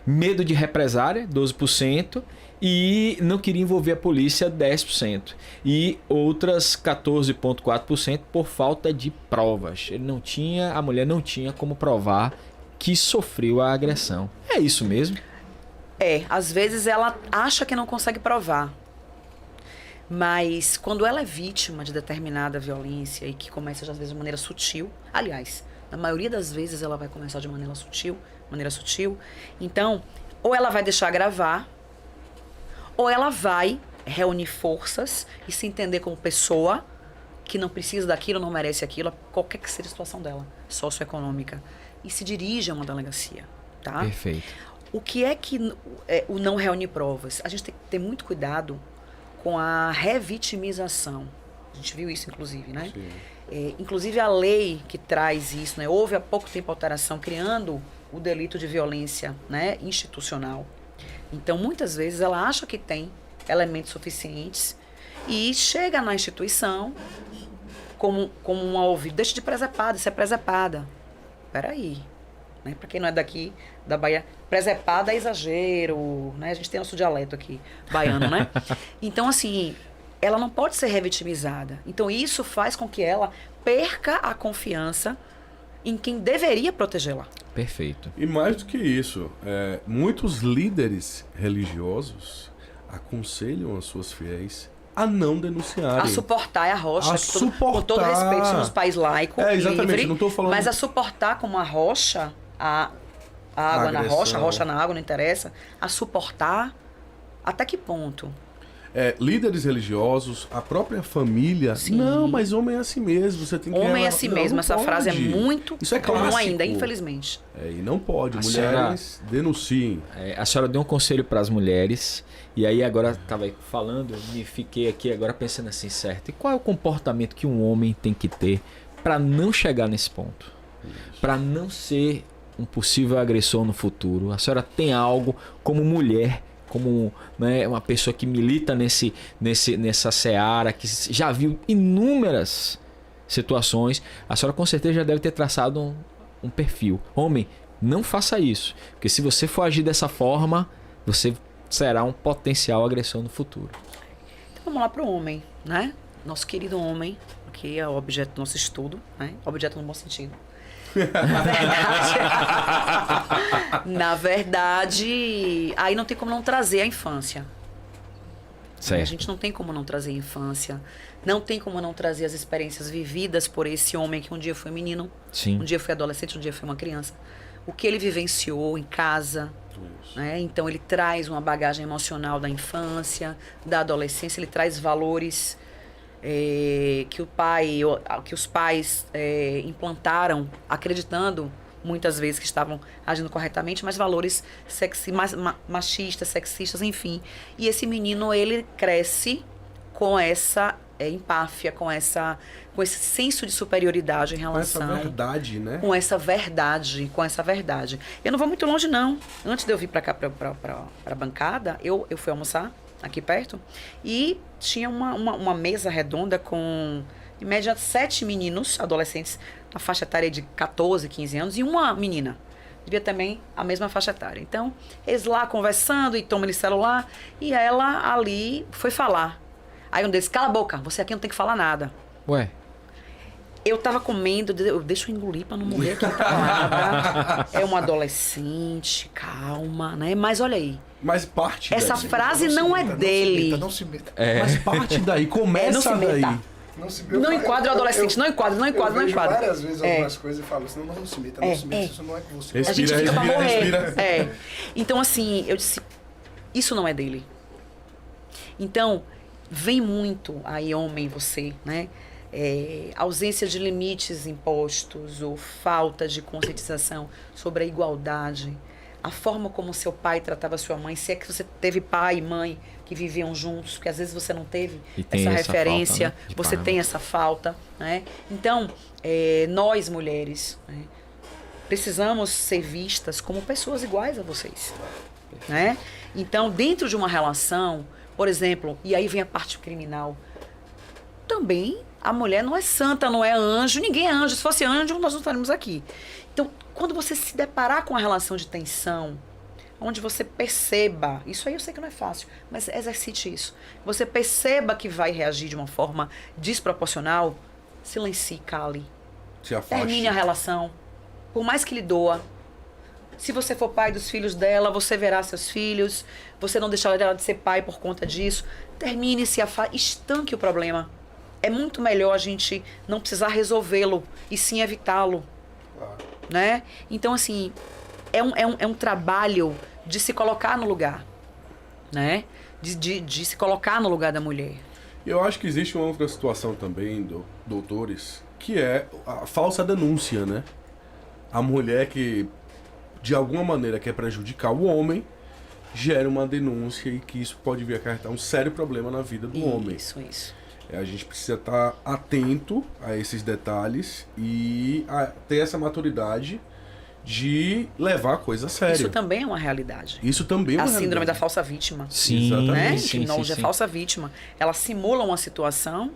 Medo de represária, 12%, e não queria envolver a polícia, 10%. E outras 14,4% por falta de provas. A mulher não tinha como provar que sofreu a agressão. É isso mesmo? Às vezes ela acha que não consegue provar. Mas quando ela é vítima de determinada violência e que começa às vezes de maneira sutil, aliás, na maioria das vezes ela vai começar de maneira sutil, então, ou ela vai deixar gravar, ou ela vai reunir forças e se entender como pessoa que não precisa daquilo, não merece aquilo, qualquer que seja a situação dela, socioeconômica, e se dirige a uma delegacia, tá? Perfeito. O que é que o não reunir provas? A gente tem que ter muito cuidado com a revitimização. A gente viu isso, inclusive, né? Inclusive a lei que traz isso, né? Houve há pouco tempo alteração criando o delito de violência, né, institucional. Então, muitas vezes, ela acha que tem elementos suficientes e chega na instituição como uma ouvida. Deixa de presepada, isso é presepada. Peraí. Né? Para quem não é daqui, da Bahia, presepada é exagero, né? A gente tem nosso dialeto aqui, baiano, né? Então, assim, ela não pode ser revitimizada. Então, isso faz com que ela perca a confiança em quem deveria protegê-la. Perfeito. E mais do que isso, muitos líderes religiosos aconselham as suas fiéis a não denunciarem. A suportar é a rocha. A que com todo suportar. respeito, somos país laico, Exatamente, livre, não tô falando... mas a suportar como a rocha, a água na rocha, a rocha na água, não interessa. A suportar, até que ponto? Líderes religiosos, a própria família. Sim. Não, mas homem é assim mesmo. Você tem que Homem é assim Não, mesmo. não Essa pode. frase é muito Isso é comum clássico. ainda, infelizmente. E não pode. A Mulheres denunciem. A senhora deu um conselho para as mulheres, e aí agora estava falando, eu me fiquei aqui agora pensando assim, certo, e qual é o comportamento que um homem tem que ter para não chegar nesse ponto? Para não ser um possível agressor no futuro? A senhora tem algo como mulher, como, né, uma pessoa que milita nessa seara, que já viu inúmeras situações, a senhora com certeza já deve ter traçado um perfil. Homem, não faça isso, porque se você for agir dessa forma, você será um potencial agressor no futuro. Então vamos lá para o homem, né? Nosso querido homem, que é o objeto do nosso estudo, né? Objeto no bom sentido. Na verdade, aí não tem como não trazer a infância. Certo. A gente não tem como não trazer a infância. Não tem como não trazer as experiências vividas por esse homem que um dia foi menino, Sim. um dia foi adolescente, um dia foi uma criança. O que ele vivenciou em casa, né? Então ele traz uma bagagem emocional da infância, da adolescência, ele traz valores que os pais implantaram, acreditando muitas vezes que estavam agindo corretamente, mas valores machistas, sexistas, enfim. E esse menino, ele cresce com essa empáfia, com esse senso de superioridade em relação... Com essa verdade, né? Com essa verdade. Eu não vou muito longe, não. Antes de eu vir pra cá, pra bancada, eu fui almoçar aqui perto, e tinha uma mesa redonda com, em média, 7 meninos, adolescentes, na faixa etária de 14, 15 anos, e uma menina. Devia também a mesma faixa etária. Então, eles lá conversando e tomam celular, e ela ali foi falar. Aí um deles, cala a boca, você aqui não tem que falar nada. Ué? Eu tava comendo, deixa eu engolir pra não morrer aqui calada. É uma adolescente, calma, né? Mas olha aí. Mas parte Essa daí. frase não é dele. Não se meta. Mas parte daí, começa não se daí. meta. Não enquadra o adolescente, não enquadra. Eu vejo várias vezes algumas coisas e falo assim, não se meta, isso não é com você. Respira, A gente fica pra morrer. respira. Então, assim, eu disse, isso não é dele. Então, vem muito aí, homem, você, né? Ausência de limites impostos ou falta de conscientização sobre a igualdade, a forma como seu pai tratava sua mãe, se é que você teve pai e mãe que viviam juntos, porque às vezes você não teve essa referência, falta, né? você tem essa falta, né? Então, nós mulheres, né, precisamos ser vistas como pessoas iguais a vocês, né? Então, dentro de uma relação, por exemplo, e aí vem a parte criminal, também a mulher não é santa, não é anjo, ninguém é anjo. Se fosse anjo, nós não estaríamos aqui. Então, quando você se deparar com uma relação de tensão, onde você perceba, isso aí eu sei que não é fácil, mas exercite isso. Você perceba que vai reagir de uma forma desproporcional, silencie, cale. Se afaste. Termine a relação, por mais que lhe doa. Se você for pai dos filhos dela, você verá seus filhos, você não deixará ela de ser pai por conta disso. Termine, se afaste, estanque o problema. É muito melhor a gente não precisar resolvê-lo e sim evitá-lo, né? Então, assim, é um trabalho de se colocar no lugar, né? De se colocar no lugar da mulher. Eu acho que existe uma outra situação também, doutores, que é a falsa denúncia, né? A mulher que, de alguma maneira, quer prejudicar o homem, gera uma denúncia e que isso pode vir a acarretar um sério problema na vida do homem. Isso. A gente precisa estar atento a esses detalhes e ter essa maturidade de levar a coisa a sério. Isso também é uma realidade. Isso também é uma a síndrome realidade. da falsa vítima. Sim, Exatamente. Né? sim, Que hoje é sim. falsa vítima. Ela simula uma situação.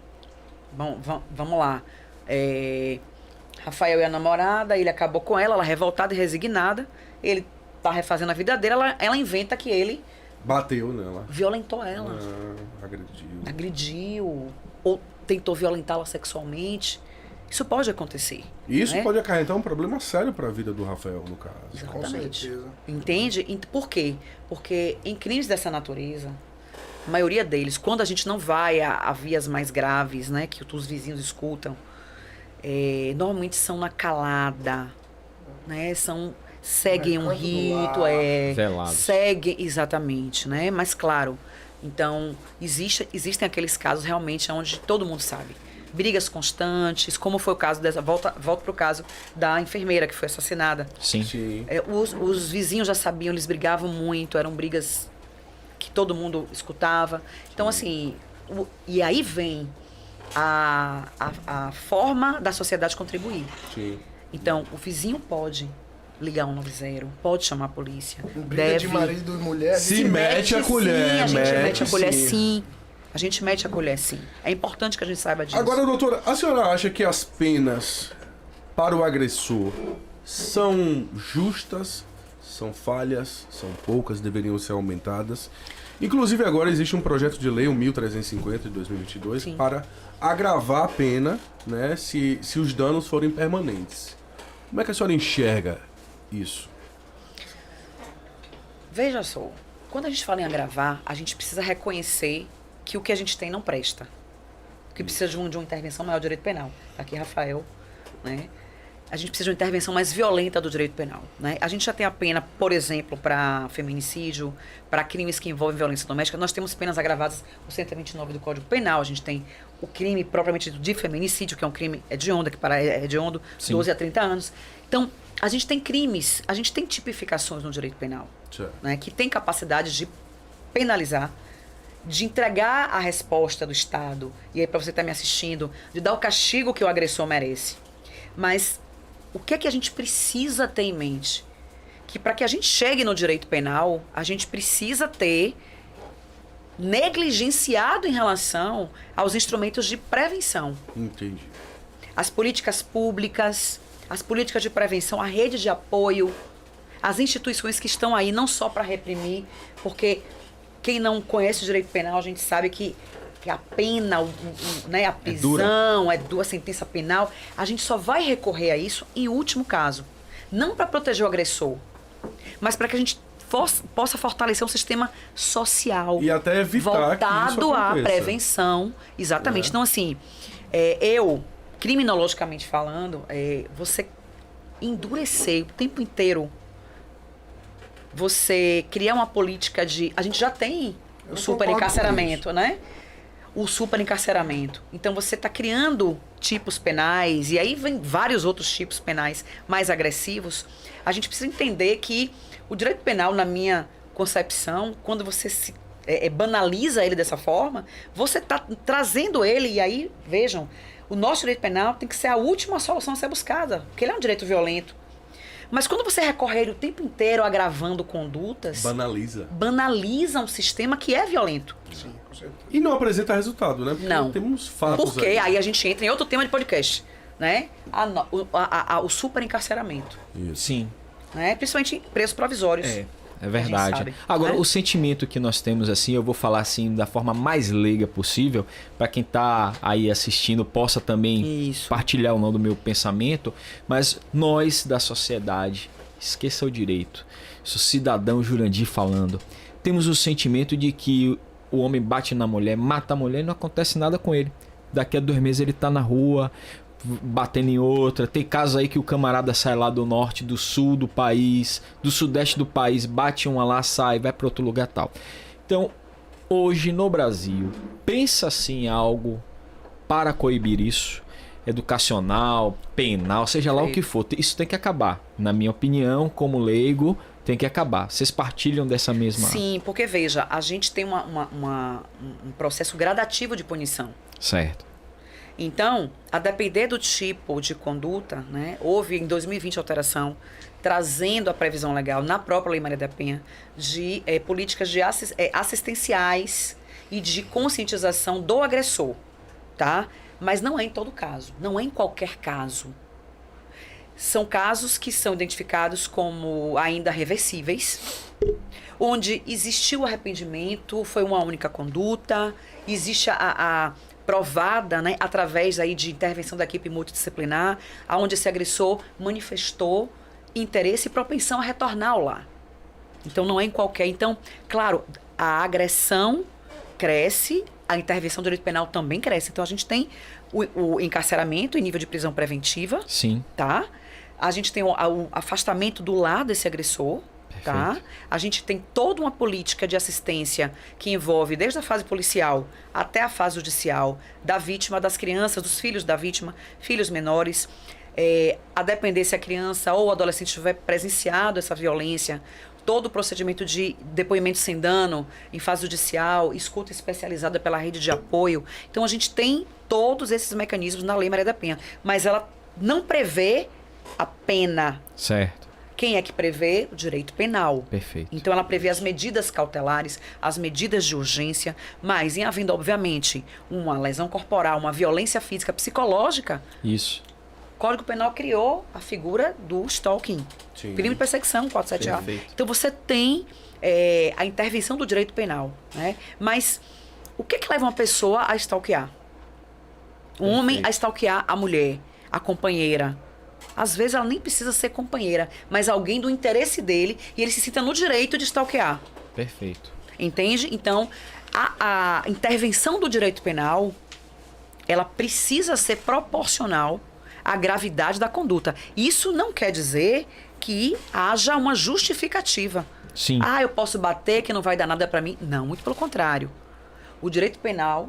Bom, vamos lá. Rafael é a namorada, ele acabou com ela revoltada e resignada. Ele tá refazendo a vida dele, ela inventa que ele Bateu nela. violentou ela. Agrediu. Ou tentou violentá-la sexualmente. Isso pode acontecer. Isso né? pode acarretar um problema sério para a vida do Rafael, no caso. Com Exatamente. certeza. Entende? Por quê? Porque em crimes dessa natureza, a maioria deles, quando a gente não vai a vias mais graves, né, que os vizinhos escutam, normalmente são na calada, né, seguem um rito, Velados. seguem, exatamente, né, mas claro, então existem aqueles casos realmente onde todo mundo sabe. Brigas constantes, como foi o caso volta para o caso da enfermeira que foi assassinada. Sim. Sim. Os vizinhos já sabiam, eles brigavam muito, eram brigas que todo mundo escutava. Então, assim, e aí vem a forma da sociedade contribuir. Sim. Então, o vizinho pode ligar 190, pode chamar a polícia. Briga de marido e mulher. Se mete a colher, sim, a gente mete a colher, sim. sim. A gente mete a colher, sim. É importante que a gente saiba disso. Agora, doutora, a senhora acha que as penas para o agressor são justas, são falhas, são poucas, deveriam ser aumentadas? Inclusive, agora existe um projeto de lei, o 1350 de 2022, Sim. para agravar a pena, né, se os danos forem permanentes. Como é que a senhora enxerga isso? Veja só, quando a gente fala em agravar, a gente precisa reconhecer que o que a gente tem não presta. Que precisa de uma intervenção maior do direito penal. Tá aqui, Rafael, né? A gente precisa de uma intervenção mais violenta do direito penal, né? A gente já tem a pena, por exemplo, para feminicídio, para crimes que envolvem violência doméstica. Nós temos penas agravadas no 129 do Código Penal. A gente tem o crime propriamente dito de feminicídio, que é um crime hediondo, que para hediondo, Sim. 12 a 30 anos. Então, a gente tem crimes, a gente tem tipificações no direito penal, Certo. né, que tem capacidade de penalizar, de entregar a resposta do Estado, e aí para você estar me assistindo, de dar o castigo que o agressor merece. Mas o que é que a gente precisa ter em mente? Que para que a gente chegue no direito penal, a gente precisa ter negligenciado em relação aos instrumentos de prevenção. Entendi. As políticas públicas, as políticas de prevenção, a rede de apoio, as instituições que estão aí não só para reprimir, porque quem não conhece o direito penal, a gente sabe que a pena, né, a prisão, é dura a sentença penal, a gente só vai recorrer a isso em último caso. Não para proteger o agressor, mas para que a gente possa fortalecer um sistema social. E até evitar que isso voltado à aconteça. prevenção. Exatamente. Então, assim, criminologicamente falando, você endurecer o tempo inteiro, você criar uma política de... A gente já tem o superencarceramento, né? O superencarceramento. Então, você está criando tipos penais, e aí vem vários outros tipos penais mais agressivos. A gente precisa entender que o direito penal, na minha concepção, quando você banaliza ele dessa forma, você está trazendo ele, e aí, vejam, o nosso direito penal tem que ser a última solução a ser buscada, porque ele é um direito violento. Mas quando você recorre a ele o tempo inteiro agravando condutas, banaliza um sistema que é violento. Sim, com certeza. E não apresenta resultado, né? Porque Não. temos fatos Porque aí a gente entra em outro tema de podcast, né? O superencarceramento, Sim. né? Principalmente presos provisórios. É verdade. sabe, Agora, né? o sentimento que nós temos, assim, eu vou falar assim da forma mais leiga possível, para quem tá aí assistindo possa também Isso. partilhar ou não do meu pensamento, mas nós da sociedade, esqueça o direito, sou cidadão Jurandir falando, temos o sentimento de que o homem bate na mulher, mata a mulher e não acontece nada com ele. Daqui a 2 meses ele tá na rua, batendo em outra. Tem casos aí que o camarada sai lá do norte, do sul do país, do sudeste do país, bate uma lá, sai, vai para outro lugar tal. Então, hoje no Brasil, pensa-se em algo para coibir isso, educacional, penal, seja lá o que for. Isso tem que acabar. Na minha opinião, como leigo, tem que acabar. Vocês partilham dessa mesma... Sim, porque veja, a gente tem um processo gradativo de punição. Certo. Então, a depender do tipo de conduta, né, houve em 2020 alteração, trazendo a previsão legal na própria Lei Maria da Penha de políticas de assistenciais e de conscientização do agressor, tá? Mas não é em todo caso, não é em qualquer caso. São casos que são identificados como ainda reversíveis, onde existiu arrependimento, foi uma única conduta, existe a provada, né, através aí de intervenção da equipe multidisciplinar, onde esse agressor manifestou interesse e propensão a retornar ao lar. Então, não é em qualquer... Então, claro, a agressão cresce, a intervenção do direito penal também cresce. Então, a gente tem o encarceramento em nível de prisão preventiva, Sim. tá? A gente tem o afastamento do lar desse agressor, tá? Perfeito. A gente tem toda uma política de assistência que envolve desde a fase policial até a fase judicial da vítima, das crianças, dos filhos da vítima, filhos menores. A depender se a criança ou o adolescente tiver presenciado essa violência, todo o procedimento de depoimento sem dano em fase judicial, escuta especializada pela rede de apoio. Então, a gente tem todos esses mecanismos na Lei Maria da Penha, mas ela não prevê a pena. Certo. Quem é que prevê? O direito penal. Perfeito. Então, ela prevê as medidas cautelares, as medidas de urgência, mas em havendo, obviamente, uma lesão corporal, uma violência física, psicológica, Isso. o Código Penal criou a figura do stalking. Sim. Crime de perseguição, 478A. Perfeito. Então, você tem a intervenção do direito penal, né? Mas o que leva uma pessoa a stalkear? Um homem a stalkear a mulher, a companheira. Às vezes ela nem precisa ser companheira, mas alguém do interesse dele e ele se sinta no direito de stalkear. Perfeito. Entende? Então, a intervenção do direito penal, ela precisa ser proporcional à gravidade da conduta. Isso não quer dizer que haja uma justificativa. Sim. Ah, eu posso bater que não vai dar nada pra mim. Não, muito pelo contrário. O direito penal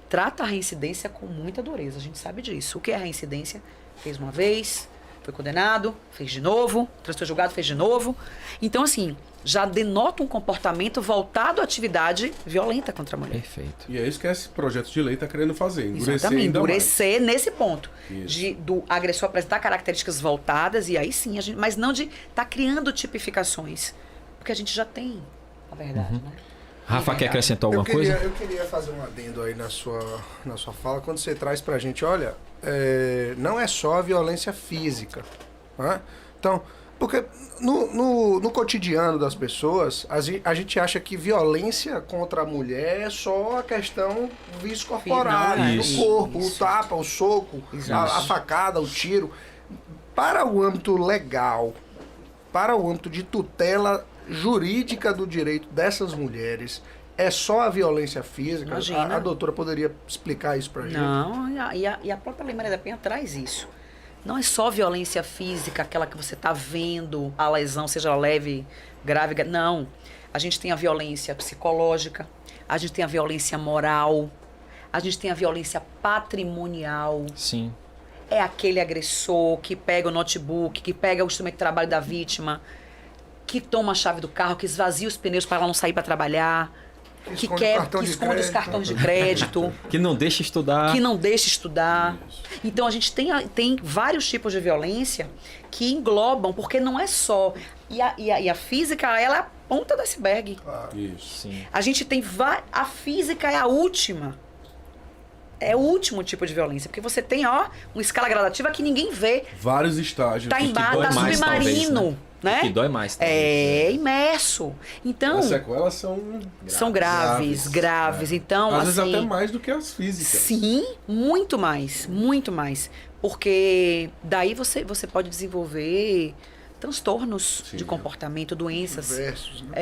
trata a reincidência com muita dureza. A gente sabe disso. O que é a reincidência? Fez uma vez, foi condenado, fez de novo, foi julgado, fez de novo. Então, assim, já denota um comportamento voltado à atividade violenta contra a mulher. Perfeito. E é isso que esse projeto de lei está querendo fazer, endurecer Exatamente, ainda mais. endurecer nesse ponto. Isso. Do agressor apresentar características voltadas, e aí sim, mas não de estar criando tipificações. Porque a gente já tem, na verdade, né? Rafa, quer acrescentar alguma coisa? Eu queria fazer um adendo aí na sua fala, quando você traz pra gente, olha, não é só a violência física, né? Então, porque no cotidiano das pessoas, a gente acha que violência contra a mulher é só a questão corporal, Não, do corpo, isso. o tapa, o soco, a facada, o tiro. Para o âmbito legal, para o âmbito de tutela jurídica do direito dessas mulheres, é só a violência física? Imagina. A doutora poderia explicar isso pra gente? Não, e a própria Lei Maria da Penha traz isso. Não é só violência física, aquela que você está vendo a lesão, seja leve, grave. Não. A gente tem a violência psicológica, a gente tem a violência moral, a gente tem a violência patrimonial. Sim. É aquele agressor que pega o notebook, que pega o instrumento de trabalho da vítima, que toma a chave do carro, que esvazia os pneus para ela não sair para trabalhar, que esconde os cartões de crédito, Que não deixa estudar. que não deixa estudar. Então a gente tem vários tipos de violência que englobam, porque não é só. E a física, ela é a ponta do iceberg. Isso. Sim. A gente tem a física é a última. É o último tipo de violência, porque você tem, uma escala gradativa que ninguém vê. Vários estágios. Tá embaixo, dói tá mais, submarino, talvez, né? Que dói mais, talvez. É imerso. Então, As sequelas são são graves. Então, às vezes assim, até mais do que as físicas. sim, muito mais. Porque daí você pode desenvolver transtornos Sim. de comportamento, doenças. Versos, né?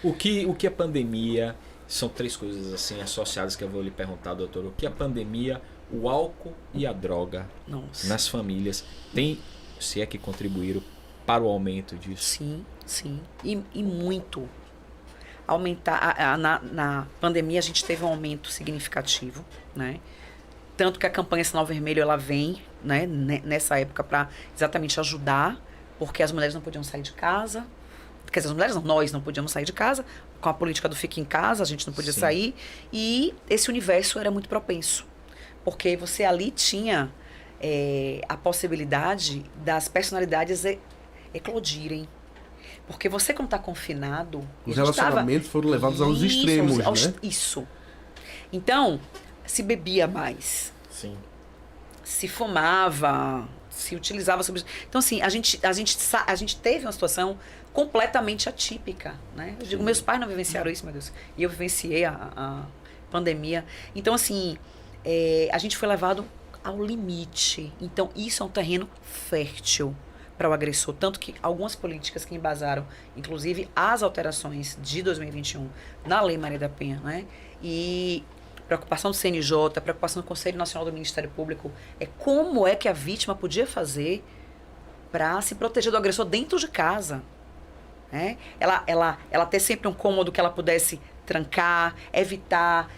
O que a pandemia... São 3 coisas assim associadas que eu vou lhe perguntar, doutor. O que a pandemia, o álcool e a droga Nossa. nas famílias tem, se é que contribuíram para o aumento disso? Sim. E muito. Aumentar. Na pandemia a gente teve um aumento significativo, né? Tanto que a campanha Sinal Vermelho ela vem, né, nessa época para exatamente ajudar, porque as mulheres não podiam sair de casa. Quer dizer, as mulheres não, nós não podíamos sair de casa. Com a política do fique em casa, a gente não podia Sim. sair. E esse universo era muito propenso. Porque você ali tinha a possibilidade das personalidades eclodirem. Porque você, quando está confinado... Os relacionamentos foram levados aos extremos, né? Isso. Então, se bebia mais, Sim. se fumava, se utilizava... Então, assim, a gente teve uma situação completamente atípica, né? Eu digo, meus pais não vivenciaram isso, meu Deus. E eu vivenciei a pandemia. Então, assim, a gente foi levado ao limite. Então, isso é um terreno fértil para o agressor, tanto que algumas políticas que embasaram, inclusive as alterações de 2021 na Lei Maria da Penha, né? E preocupação do CNJ, preocupação do Conselho Nacional do Ministério Público, é como é que a vítima podia fazer para se proteger do agressor dentro de casa, né? Ela ter sempre um cômodo que ela pudesse trancar, evitar,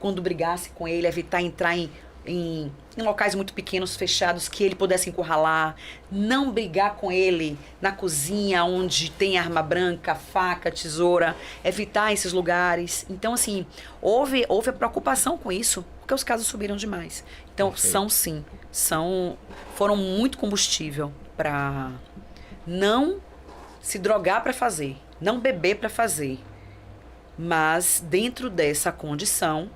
quando brigasse com ele, evitar entrar em locais muito pequenos, fechados, que ele pudesse encurralar, não brigar com ele na cozinha, onde tem arma branca, faca, tesoura, evitar esses lugares. Então, assim, houve a preocupação com isso, porque os casos subiram demais. Então, Perfeito. foram muito combustível para não se drogar para fazer, não beber para fazer, mas dentro dessa condição,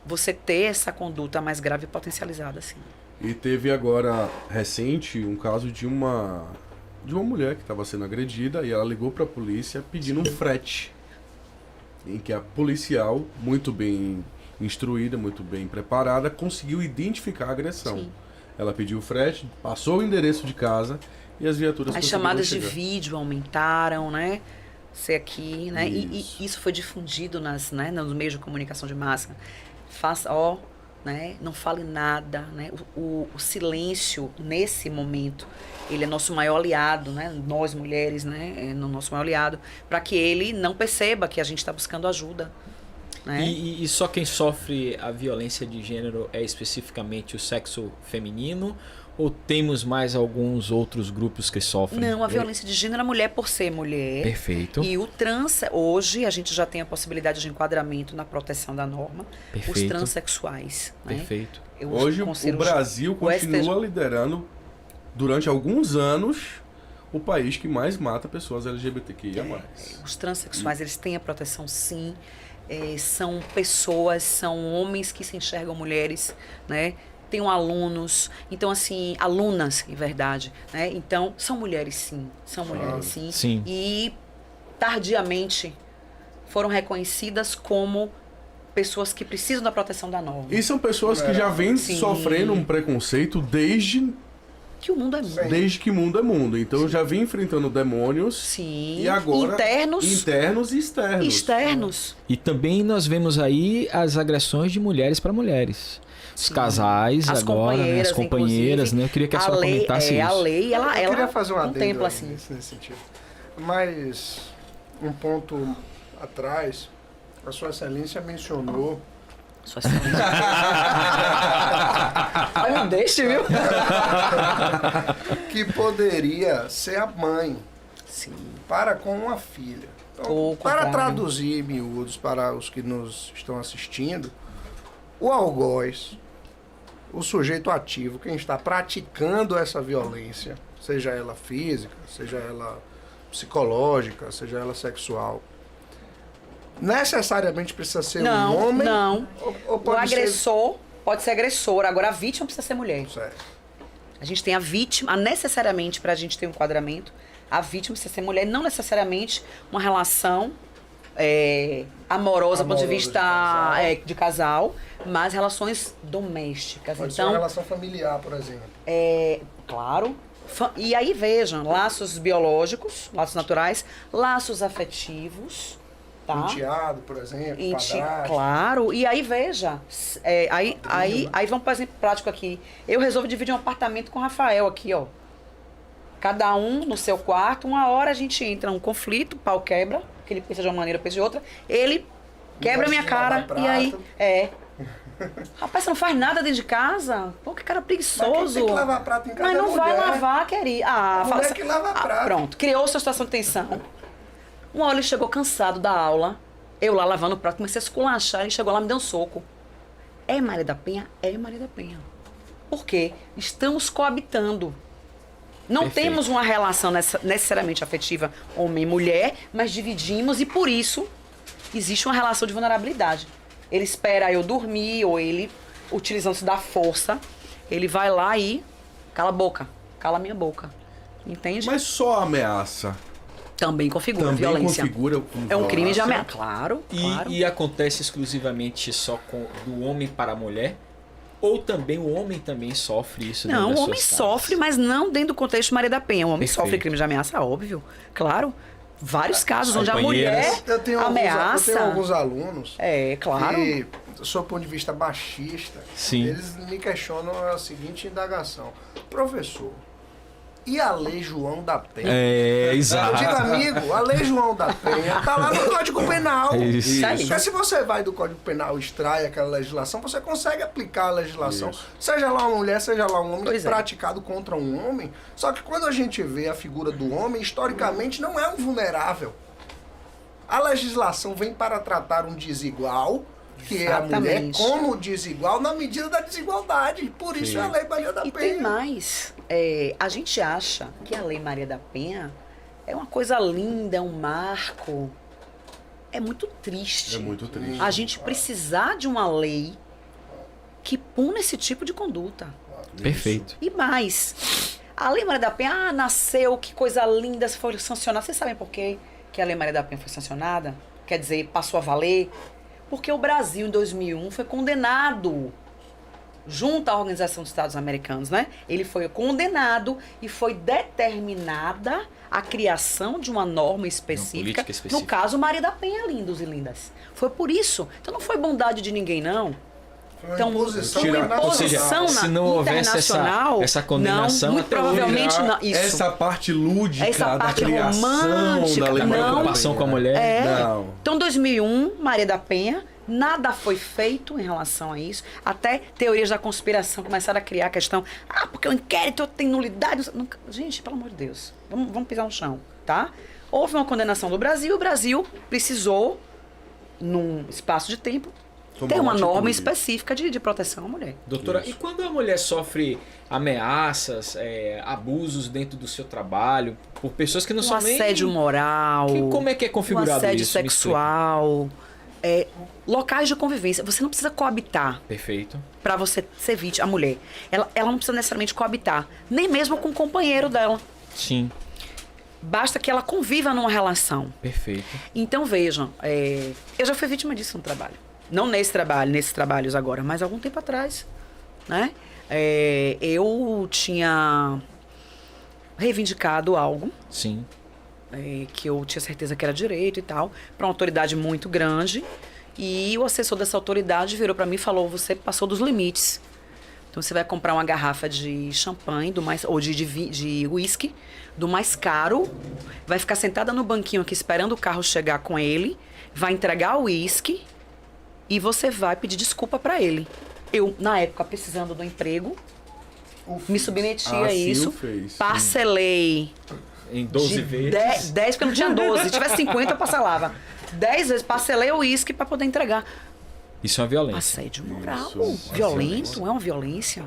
você ter essa conduta mais grave e potencializada, assim. E teve agora, recente, um caso de uma mulher que estava sendo agredida e ela ligou para a polícia pedindo um frete. Em que a policial, muito bem instruída, muito bem preparada, conseguiu identificar a agressão. Sim. Ela pediu o frete, passou o endereço de casa e as viaturas As conseguiram chamadas de chegar. vídeo aumentaram, né? Ser aqui, né? E Isso. isso foi difundido nos meios de comunicação de massa. Né? Não fale nada, né? O silêncio, nesse momento, ele é nosso maior aliado, né? Nós, mulheres, né? É nosso maior aliado, para que ele não perceba que a gente está buscando ajuda, né? E só quem sofre a violência de gênero é especificamente o sexo feminino? Ou temos mais alguns outros grupos que sofrem? Não, a violência de gênero é a mulher por ser mulher. Perfeito. E o trans, hoje, a gente já tem a possibilidade de enquadramento na proteção da norma. Os Perfeito. transexuais. Né? Perfeito. Eu Hoje considero o Brasil o continua STJ liderando, durante alguns anos, o país que mais mata pessoas LGBTQIA+. Os transexuais, eles têm a proteção, sim. São pessoas, são homens que se enxergam mulheres, né? Tenho alunos, então assim, alunas, em verdade, né? Então, são mulheres sim, Sim. E tardiamente foram reconhecidas como pessoas que precisam da proteção da norma. E são pessoas que já vêm Sim. sofrendo um preconceito desde Que o mundo é mundo. Desde que mundo é mundo. Então eu já vim enfrentando demônios. Sim. E agora Internos e externos. externos. E também nós vemos aí as agressões de mulheres para mulheres. Os casais As agora, né? As companheiras, inclusive, né? Eu queria que a senhora lei, comentasse a isso. lei, ela Eu queria fazer um adendo contempla aí assim. nesse sentido. Mas um ponto atrás, a Sua Excelência mencionou Sua excelência. Olha, não deixe, viu? que poderia ser a mãe Sim. para com uma filha. Então, Ou para contrário. traduzir em miúdos para os que nos estão assistindo, o algoz, o sujeito ativo, quem está praticando essa violência, seja ela física, seja ela psicológica, seja ela sexual, necessariamente precisa ser um homem? Não. Ou O pode agressor pode ser agressor, agora a vítima precisa ser mulher. ser... Certo. A gente tem a vítima, necessariamente, para a gente ter um enquadramento, a vítima precisa ser mulher, não necessariamente uma relação amorosa do ponto de Amorosa vista de de casal, mas relações domésticas. Pode ser uma Então, relação familiar, por exemplo. claro. E aí vejam, laços biológicos, laços naturais, laços afetivos, tá? Enteado, por exemplo, padrasto. Claro, e aí veja, aí vamos para um exemplo prático aqui. Eu resolvo dividir um apartamento com o Rafael aqui, ó. Cada um no seu quarto, uma hora a gente entra num conflito, o pau quebra, que ele pensa de uma maneira, eu penso de outra, ele quebra gosta minha de cara, lavar e aí, prato. Rapaz, você não faz nada dentro de casa? Pô, que cara Mas quem preguiçoso. tem que lavar prato em casa Mas é não vai mulher. lavar, querida. Mulher que lava prato. Pronto, criou sua situação de tensão. Uma hora ele chegou cansado da aula, eu lá lavando o prato, comecei a esculachar, ele chegou lá e me deu um soco. É Maria da Penha? É Maria da Penha. Por quê? Estamos coabitando. Não Perfeito. temos uma relação necessariamente afetiva homem e mulher, mas dividimos e por isso existe uma relação de vulnerabilidade. Ele espera eu dormir ou ele, utilizando-se da força, ele vai lá e cala a boca, cala a minha boca. Entende? Mas só a ameaça Também configura também violência. configura como É um crime de violência? ameaça. Claro, claro. E acontece exclusivamente só do homem para a mulher? Ou também o homem também sofre isso? Não, dentro das o homem suas casas? sofre, mas não dentro do contexto Maria da Penha. O homem Perfeito. sofre crime de ameaça, óbvio. Claro. Vários casos onde a companheiras. mulher Eu tenho ameaça. alguns alunos Claro. que, do seu ponto de vista machista, Sim. eles me questionam a seguinte indagação. Professor, e a Lei João da Penha? É, Eu exato. digo, amigo, a Lei João da Penha tá lá no Código Penal. Isso. aí. Porque se você vai do Código Penal e extrai aquela legislação, você consegue aplicar a legislação, Isso. seja lá uma mulher, seja lá um homem, Pois é. praticado contra um homem. Só que quando a gente vê a figura do homem, historicamente não é um vulnerável. A legislação vem para tratar um desigual, que é a mulher, Exatamente. como desigual na medida da desigualdade. Por isso Sim. é a Lei Maria da E Penha. tem mais. A gente acha que a Lei Maria da Penha é uma coisa linda, é um marco. É muito triste. É muito triste. A gente precisar de uma lei que puna esse tipo de conduta. Perfeito. E mais, a Lei Maria da Penha, nasceu, que coisa linda, foi sancionada. Vocês sabem por quê que a Lei Maria da Penha foi sancionada? Quer dizer, passou a valer? Porque o Brasil, em 2001, foi condenado junto à Organização dos Estados Americanos, né? Ele foi condenado e foi determinada a criação de uma norma específica, política específica. no caso Maria da Penha, lindos e lindas. Foi por isso. Então não foi bondade de ninguém, não. Foi uma Então, imposição uma internacional. Ou seja, imposição se não houvesse internacional, essa condenação, não, muito até hoje provavelmente não. Isso. Essa parte lúdica Essa parte da criação romântica, da Lei Maria da preocupação Penha. com a mulher. É. Não. Então, 2001, Maria da Penha, nada foi feito em relação a isso. Até teorias da conspiração começaram a criar a questão, porque o inquérito tem nulidade. Nunca- Gente, pelo amor de Deus, vamos pisar no chão, tá? Houve uma condenação do Brasil, o Brasil precisou, num espaço de tempo, Tomar ter uma uma norma atitude. específica de proteção à mulher. Doutora, Isso. e quando a mulher sofre ameaças, abusos dentro do seu trabalho, por pessoas que não O são nem... assédio moral. Como é que é O configurado assédio isso? Me explica. sexual. Locais de convivência. Você não precisa coabitar Perfeito. para você ser vítima. A mulher. Ela não precisa necessariamente coabitar. Nem mesmo com o companheiro dela. Sim, Basta que ela conviva numa relação. perfeito. Então, vejam. Eu já fui vítima disso no trabalho. Não nesses trabalhos agora, mas algum tempo atrás. Né? Eu tinha reivindicado algo Sim. que eu tinha certeza que era direito e tal, para uma autoridade muito grande. E o assessor dessa autoridade virou para mim e falou: você passou dos limites. Então você vai comprar uma garrafa de champanhe ou de whisky do mais caro, vai ficar sentada no banquinho aqui esperando o carro chegar com ele, vai entregar o whisky e você vai pedir desculpa para ele. Eu, na época, precisando do emprego, me submeti a Assim isso, o fez. parcelei Em 12 de vezes. 10, porque eu não tinha 12. Se tivesse 50, eu parcelava. 10 vezes, parcelei o uísque para poder entregar. Isso é uma violência. Assédio moral. Isso, Violento, é uma violência.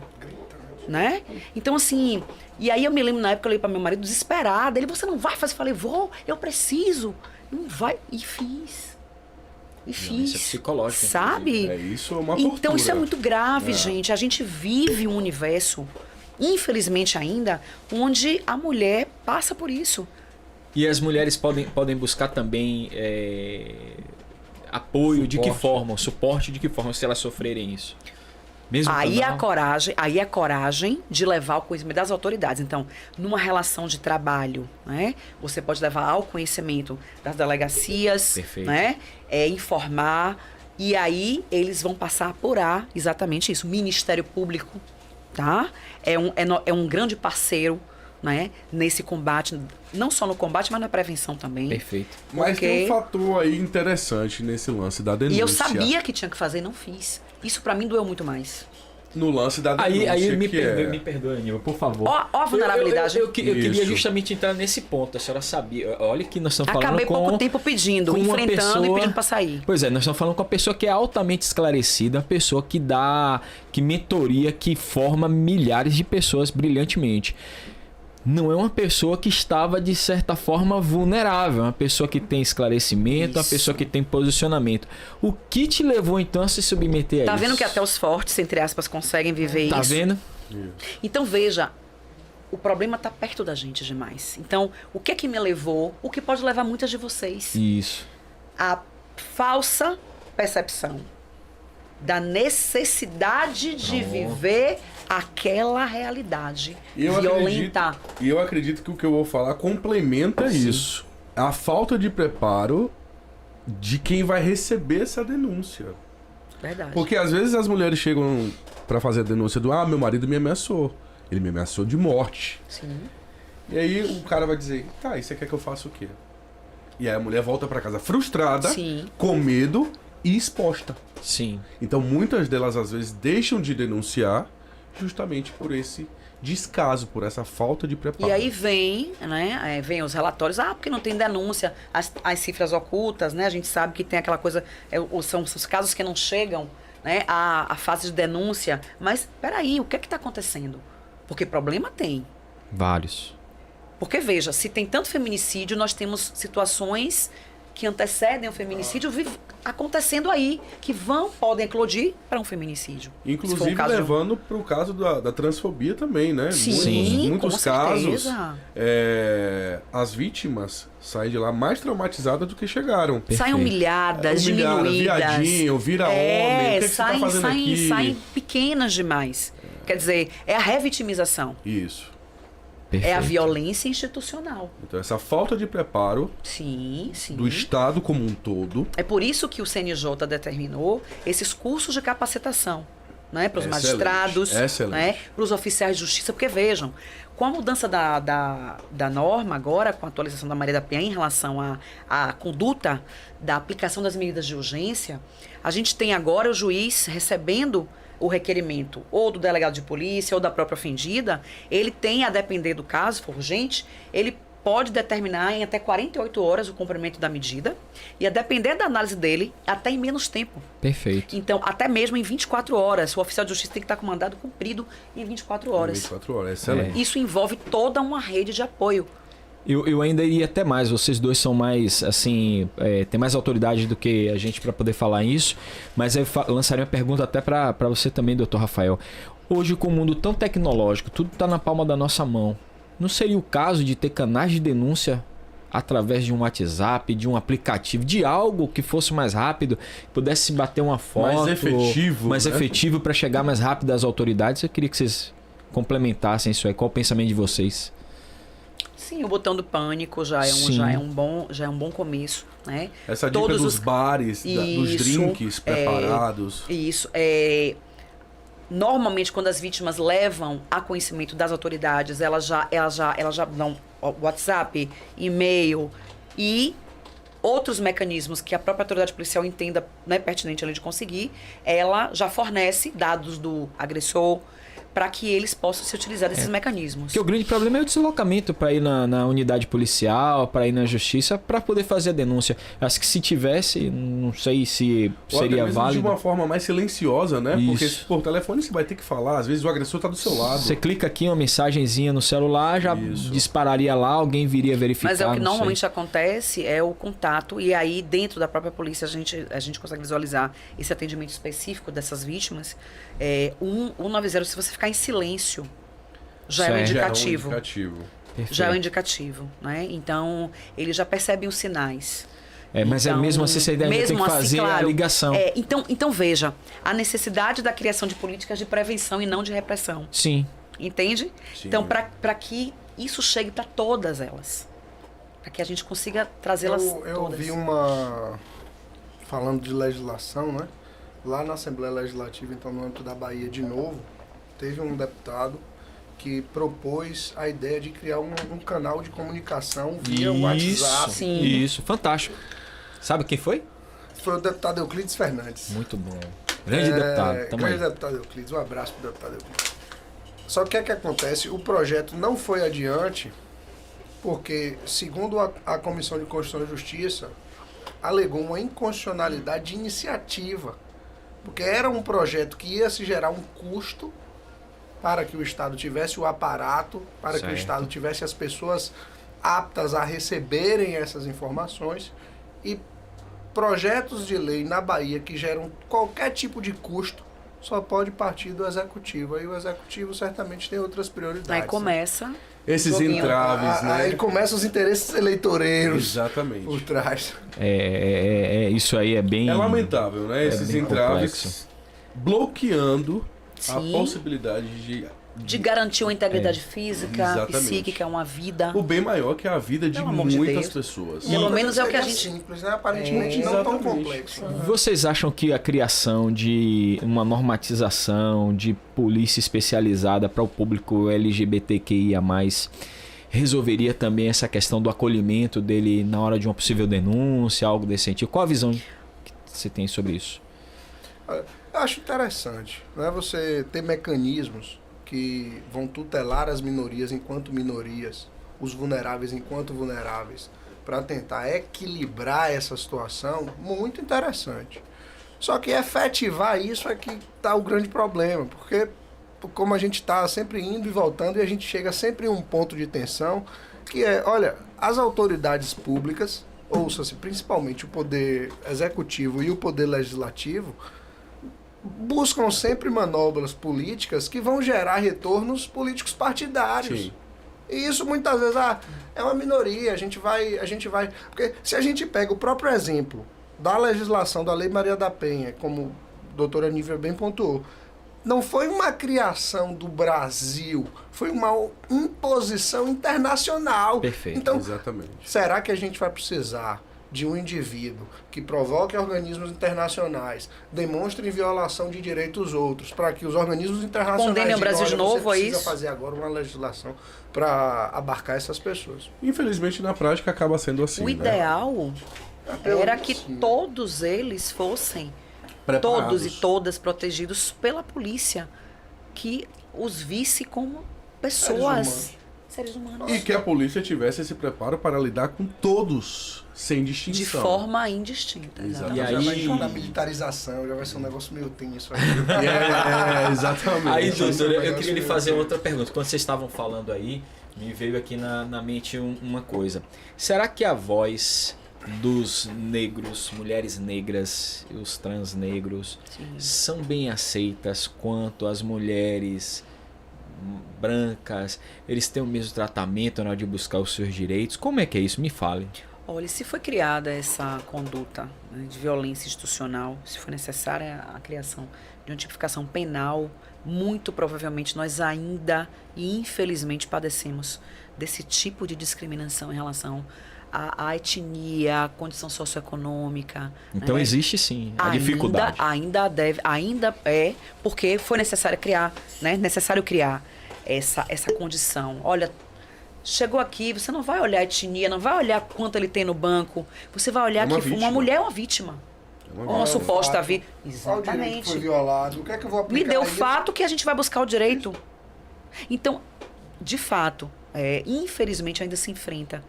Né? Então, assim... E aí eu me lembro, na época, eu olhei para meu marido desesperada. Ele, você não vai fazer? Eu falei, vou, eu preciso. Não vai. E fiz. E Violência fiz. psicológica, Sabe? É isso, é uma Então tortura. isso é muito grave, gente. A gente vive um universo, infelizmente ainda, onde a mulher passa por isso. E as mulheres podem buscar também apoio de que Suporte. forma? Suporte de que forma se elas sofrerem isso? Mesmo Aí quando é a não? coragem de levar ao conhecimento das autoridades. Então, numa relação de trabalho, né, você pode levar ao conhecimento das delegacias, Perfeito. né, informar, e aí eles vão passar a apurar exatamente isso. O Ministério Público, tá? É um grande parceiro, né, nesse combate, não só no combate, mas na prevenção também. Perfeito. Mas Porque- tem um fator aí interessante nesse lance da denúncia. E eu sabia que tinha que fazer e não fiz. Isso pra mim doeu muito mais. No lance da denúncia, Aí me que me perdoe, Aníbal, por favor. Ó a vulnerabilidade. Eu queria Isso. justamente entrar nesse ponto. A senhora sabia. Olha que nós estamos falando Acabei com... pouco tempo pedindo, com uma enfrentando e pessoa- pedindo pra sair. Pois é, nós estamos falando com uma pessoa que é altamente esclarecida, uma pessoa que mentoria, que forma milhares de pessoas brilhantemente. Não é uma pessoa que estava, de certa forma, vulnerável. É uma pessoa que tem esclarecimento, uma Isso. pessoa que tem posicionamento. O que te levou, então, a se submeter a Tá isso? vendo que até os fortes, entre aspas, conseguem viver Tá isso? vendo? Então, veja, o problema tá perto da gente demais. Então, o que é que me levou? O que pode levar muitas de vocês? Isso. A falsa percepção da necessidade de viver aquela realidade violenta. E eu acredito que o que eu vou falar complementa isso. A falta de preparo de quem vai receber essa denúncia. Verdade. Porque às vezes as mulheres chegam pra fazer a denúncia do meu marido me ameaçou. Ele me ameaçou de morte. Sim. E aí o cara vai dizer, tá, e você quer que eu faça o quê? E aí a mulher volta pra casa frustrada, Sim. com medo e exposta. Sim. Então muitas delas às vezes deixam de denunciar justamente por esse descaso, por essa falta de preparo. E aí vem, né, vem os relatórios, porque não tem denúncia, as cifras ocultas, né, a gente sabe que tem aquela coisa, são os casos que não chegam, né, à fase de denúncia, mas peraí, o que está acontecendo? Porque problema tem. Vários. Porque veja, se tem tanto feminicídio, nós temos situações que antecedem o feminicídio acontecendo aí, que podem eclodir para um feminicídio. Inclusive levando para o caso da transfobia também, né? Sim, muitos com casos, certeza. As vítimas saem de lá mais traumatizadas do que chegaram. Saem humilhadas, diminuídas. Viadinho, vira homem, o que você tá fazendo aqui? Saem pequenas demais. Quer dizer, é a revitimização. Isso. Perfeito. É a violência institucional. Então essa falta de preparo Sim. do Estado como um todo. É por isso que o CNJ determinou esses cursos de capacitação, né, para os magistrados, né, para os oficiais de justiça, porque vejam, com a mudança da norma agora, com a atualização da Maria da Penha em relação à conduta da aplicação das medidas de urgência, a gente tem agora o juiz recebendo o requerimento ou do delegado de polícia ou da própria ofendida, ele tem, a depender do caso, se for urgente, ele pode determinar em até 48 horas o cumprimento da medida e, a depender da análise dele, até em menos tempo. Perfeito. Então, até mesmo em 24 horas. O oficial de justiça tem que estar com o mandado cumprido em 24 horas. 24 horas, excelente. Isso envolve toda uma rede de apoio. Eu ainda iria até mais, vocês dois são mais, assim, tem mais autoridade do que a gente para poder falar isso, mas eu lançaria uma pergunta até para você também, doutor Rafael. Hoje, com o mundo tão tecnológico, tudo está na palma da nossa mão, não seria o caso de ter canais de denúncia através de um WhatsApp, de um aplicativo, de algo que fosse mais rápido, pudesse bater uma foto... Mais efetivo para chegar mais rápido às autoridades? Eu queria que vocês complementassem isso aí. Qual o pensamento de vocês? Sim, o botão do pânico já é um bom começo, né? Essa dica dos bares, dos drinks preparados. Isso. Normalmente, quando as vítimas levam a conhecimento das autoridades, elas já dão WhatsApp, e-mail e outros mecanismos que a própria autoridade policial entenda, né, pertinente além de conseguir, ela já fornece dados do agressor, para que eles possam se utilizar desses mecanismos. Porque o grande problema é o deslocamento para ir na unidade policial, para ir na justiça, para poder fazer a denúncia. Acho que se tivesse, não sei se seria válido. De uma forma mais silenciosa, né? Isso. Porque por telefone você vai ter que falar, às vezes o agressor está do seu lado. Você clica aqui, uma mensagenzinha no celular, já dispararia lá, alguém viria verificar. Mas o que normalmente acontece é o contato, e aí dentro da própria polícia a gente consegue visualizar esse atendimento específico dessas vítimas. 190, se você ficar em silêncio, já é um indicativo. Já é um indicativo, né? Então, eles já percebem os sinais. Mas então, mesmo assim, você ainda tem que fazer a ligação. Então, veja, a necessidade da criação de políticas de prevenção e não de repressão. Sim. Entende? Sim. Então, para que isso chegue para todas elas. Para que a gente consiga trazê-las todas. Eu ouvi falando de legislação, né? Lá na Assembleia Legislativa, então no âmbito da Bahia de novo, teve um deputado que propôs a ideia de criar um canal de comunicação via WhatsApp. Sim. Isso, fantástico. Sabe quem foi? Foi o deputado Euclides Fernandes. Muito bom. Grande deputado. Grande deputado Euclides. Um abraço para o deputado Euclides. Só que o que acontece? O projeto não foi adiante porque, segundo a Comissão de Constituição e Justiça, alegou uma inconstitucionalidade de iniciativa. Porque era um projeto que ia se gerar um custo para que o Estado tivesse o aparato, para que o Estado tivesse as pessoas aptas a receberem essas informações, e projetos de lei na Bahia que geram qualquer tipo de custo só pode partir do Executivo. Aí o Executivo certamente tem outras prioridades. Aí começa... Esses entraves, né? Aí começam os interesses eleitoreiros. Exatamente. Por trás. Isso aí é bem... É lamentável, né? Esses entraves. bloqueando a Sim. possibilidade De garantir uma integridade física, Exatamente. psíquica, uma vida. o bem maior que é a vida de Pelo amor de muitas Deus. pessoas. Pelo menos é o que a Seria gente... simples, né? Aparentemente não tão Exatamente. complexo. Vocês acham que a criação de uma normatização de polícia especializada para o público LGBTQIA+, resolveria também essa questão do acolhimento dele na hora de uma possível denúncia, algo desse sentido? Qual a visão que você tem sobre isso? Eu acho interessante, né? Você ter mecanismos que vão tutelar as minorias enquanto minorias, os vulneráveis enquanto vulneráveis, para tentar equilibrar essa situação, muito interessante. Só que efetivar isso é que está o grande problema, porque como a gente está sempre indo e voltando e a gente chega sempre em um ponto de tensão, que é, olha, as autoridades públicas, ouça-se, principalmente o poder executivo e o poder legislativo, buscam sempre manobras políticas que vão gerar retornos políticos partidários. Sim. E isso muitas vezes é uma minoria, a gente vai. Porque se a gente pega o próprio exemplo da legislação da Lei Maria da Penha, como a doutora Nívia bem pontuou, não foi uma criação do Brasil, foi uma imposição internacional. Perfeito. Então, Exatamente. será que a gente vai precisar de um indivíduo que provoque organismos internacionais, demonstrem violação de direitos outros, para que os organismos internacionais Condenem o Brasil de digam, olha, novo, você é precisa isso? fazer agora uma legislação para abarcar essas pessoas. Infelizmente, na prática, acaba sendo assim. O né? ideal Eu- era que sim. todos eles fossem, Preparados. todos e todas protegidos pela polícia, que os visse como pessoas, seres humanos, E que a polícia tivesse esse preparo para lidar com todos, sem de distinção. forma indistinta. Exato. E Já vai aí- entrar na militarização, já vai ser um negócio meio tenso aí. Exatamente. Aí, Isso é um doutor, eu negócio queria lhe meio fazer tenso. outra pergunta. Quando vocês estavam falando aí, me veio aqui na mente uma coisa. Será que a voz dos negros, mulheres negras e os trans negros Sim. são bem aceitas quanto as mulheres brancas? Eles têm o mesmo tratamento na hora de buscar os seus direitos? Como é que é isso? Me fale. Olha, se foi criada essa conduta, né, de violência institucional, se foi necessária a criação de uma tipificação penal, muito provavelmente nós ainda e infelizmente padecemos desse tipo de discriminação em relação à etnia, à condição socioeconômica. Então né? existe sim a dificuldade. Ainda é, porque foi necessário criar, né? Necessário criar essa condição. Olha, chegou aqui, você não vai olhar a etnia, não vai olhar quanto ele tem no banco, você vai olhar É uma que vítima. uma mulher é uma vítima. É Ou uma suposta fato. vítima. Qual o direito que foi Exatamente. violado? O que é que eu vou aplicar? Me deu o aí? fato que a gente vai buscar o direito. Então, de fato, infelizmente ainda se enfrenta.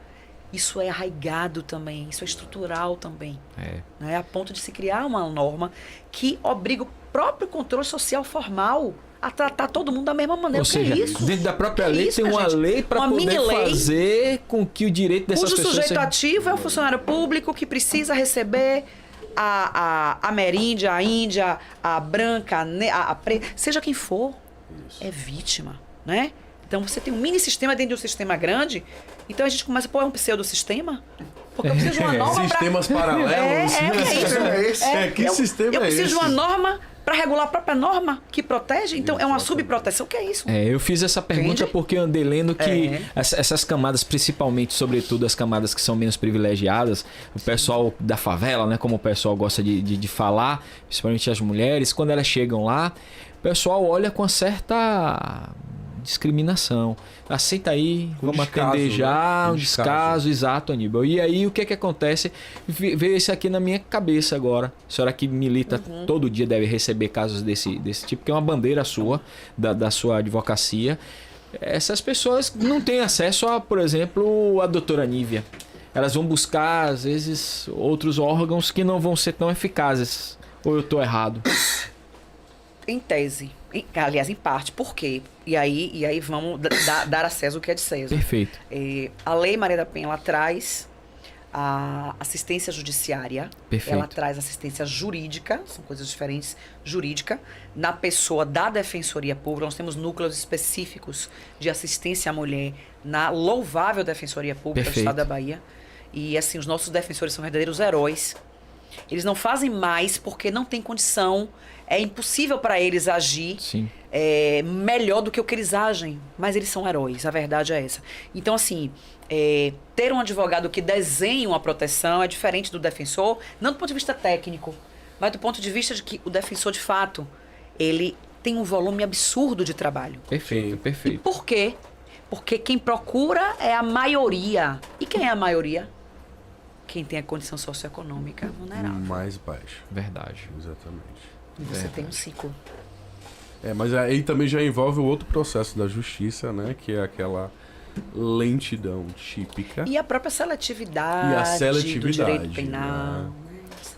Isso é arraigado também, isso é estrutural também. Né? A ponto de se criar uma norma que obriga o próprio controle social formal a tratar todo mundo da mesma maneira. Ou O que seja, é isso? dentro da própria Que lei isso, tem minha uma gente? lei para Uma poder mini-lei. fazer com que o direito dessas Cujo pessoas sujeito seja... ativo é o funcionário público que precisa receber a ameríndia, a índia, a branca, a preta, seja quem for, é vítima, né? Então você tem um mini sistema dentro de um sistema grande, então a gente começa, pô, é um pseudo-sistema? Porque eu preciso de uma norma pra... Sistemas paralelos. o que é isso? É esse? Que sistema eu é preciso esse? de uma norma para regular a própria norma que protege, então é uma subproteção. O que é isso? Eu fiz essa pergunta Entende? porque eu andei lendo que É. essas camadas, principalmente, sobretudo as camadas que são menos privilegiadas, o pessoal da favela, né, como o pessoal gosta de falar, principalmente as mulheres, quando elas chegam lá, o pessoal olha com certa discriminação. Aceita aí, Com vamos descaso, atender já, né? um descaso, exato, Aníbal. E aí o que que acontece? Veio isso aqui na minha cabeça agora. A senhora que milita todo dia deve receber casos desse tipo, que é uma bandeira sua, da sua advocacia. Essas pessoas não têm acesso a, por exemplo, a doutora Nívia. Elas vão buscar, às vezes, outros órgãos que não vão ser tão eficazes. Ou eu estou errado? Em tese. Aliás, em parte. Por quê? E aí vamos dar a César o que é de César. Perfeito. A Lei Maria da Penha, ela traz a assistência judiciária. Perfeito. Ela traz assistência jurídica, são coisas diferentes, jurídica. Na pessoa da Defensoria Pública, nós temos núcleos específicos de assistência à mulher na louvável Defensoria Pública Perfeito. do Estado da Bahia. E, assim, os nossos defensores são verdadeiros heróis. Eles não fazem mais porque não tem condição, é impossível para eles agir Sim. melhor do que o que eles agem, mas eles são heróis, a verdade é essa. Então, assim, ter um advogado que desenhe uma proteção é diferente do defensor, não do ponto de vista técnico, mas do ponto de vista de que o defensor, de fato, ele tem um volume absurdo de trabalho. Perfeito, E perfeito. por quê? Porque quem procura é a maioria. E quem é a maioria? Quem tem a condição socioeconômica vulnerável. Mais baixo. Verdade. Exatamente. E você tem um ciclo. Mas aí também já envolve o outro processo da justiça, né? Que é aquela lentidão típica. E a própria seletividade, E a seletividade, do direito penal. né?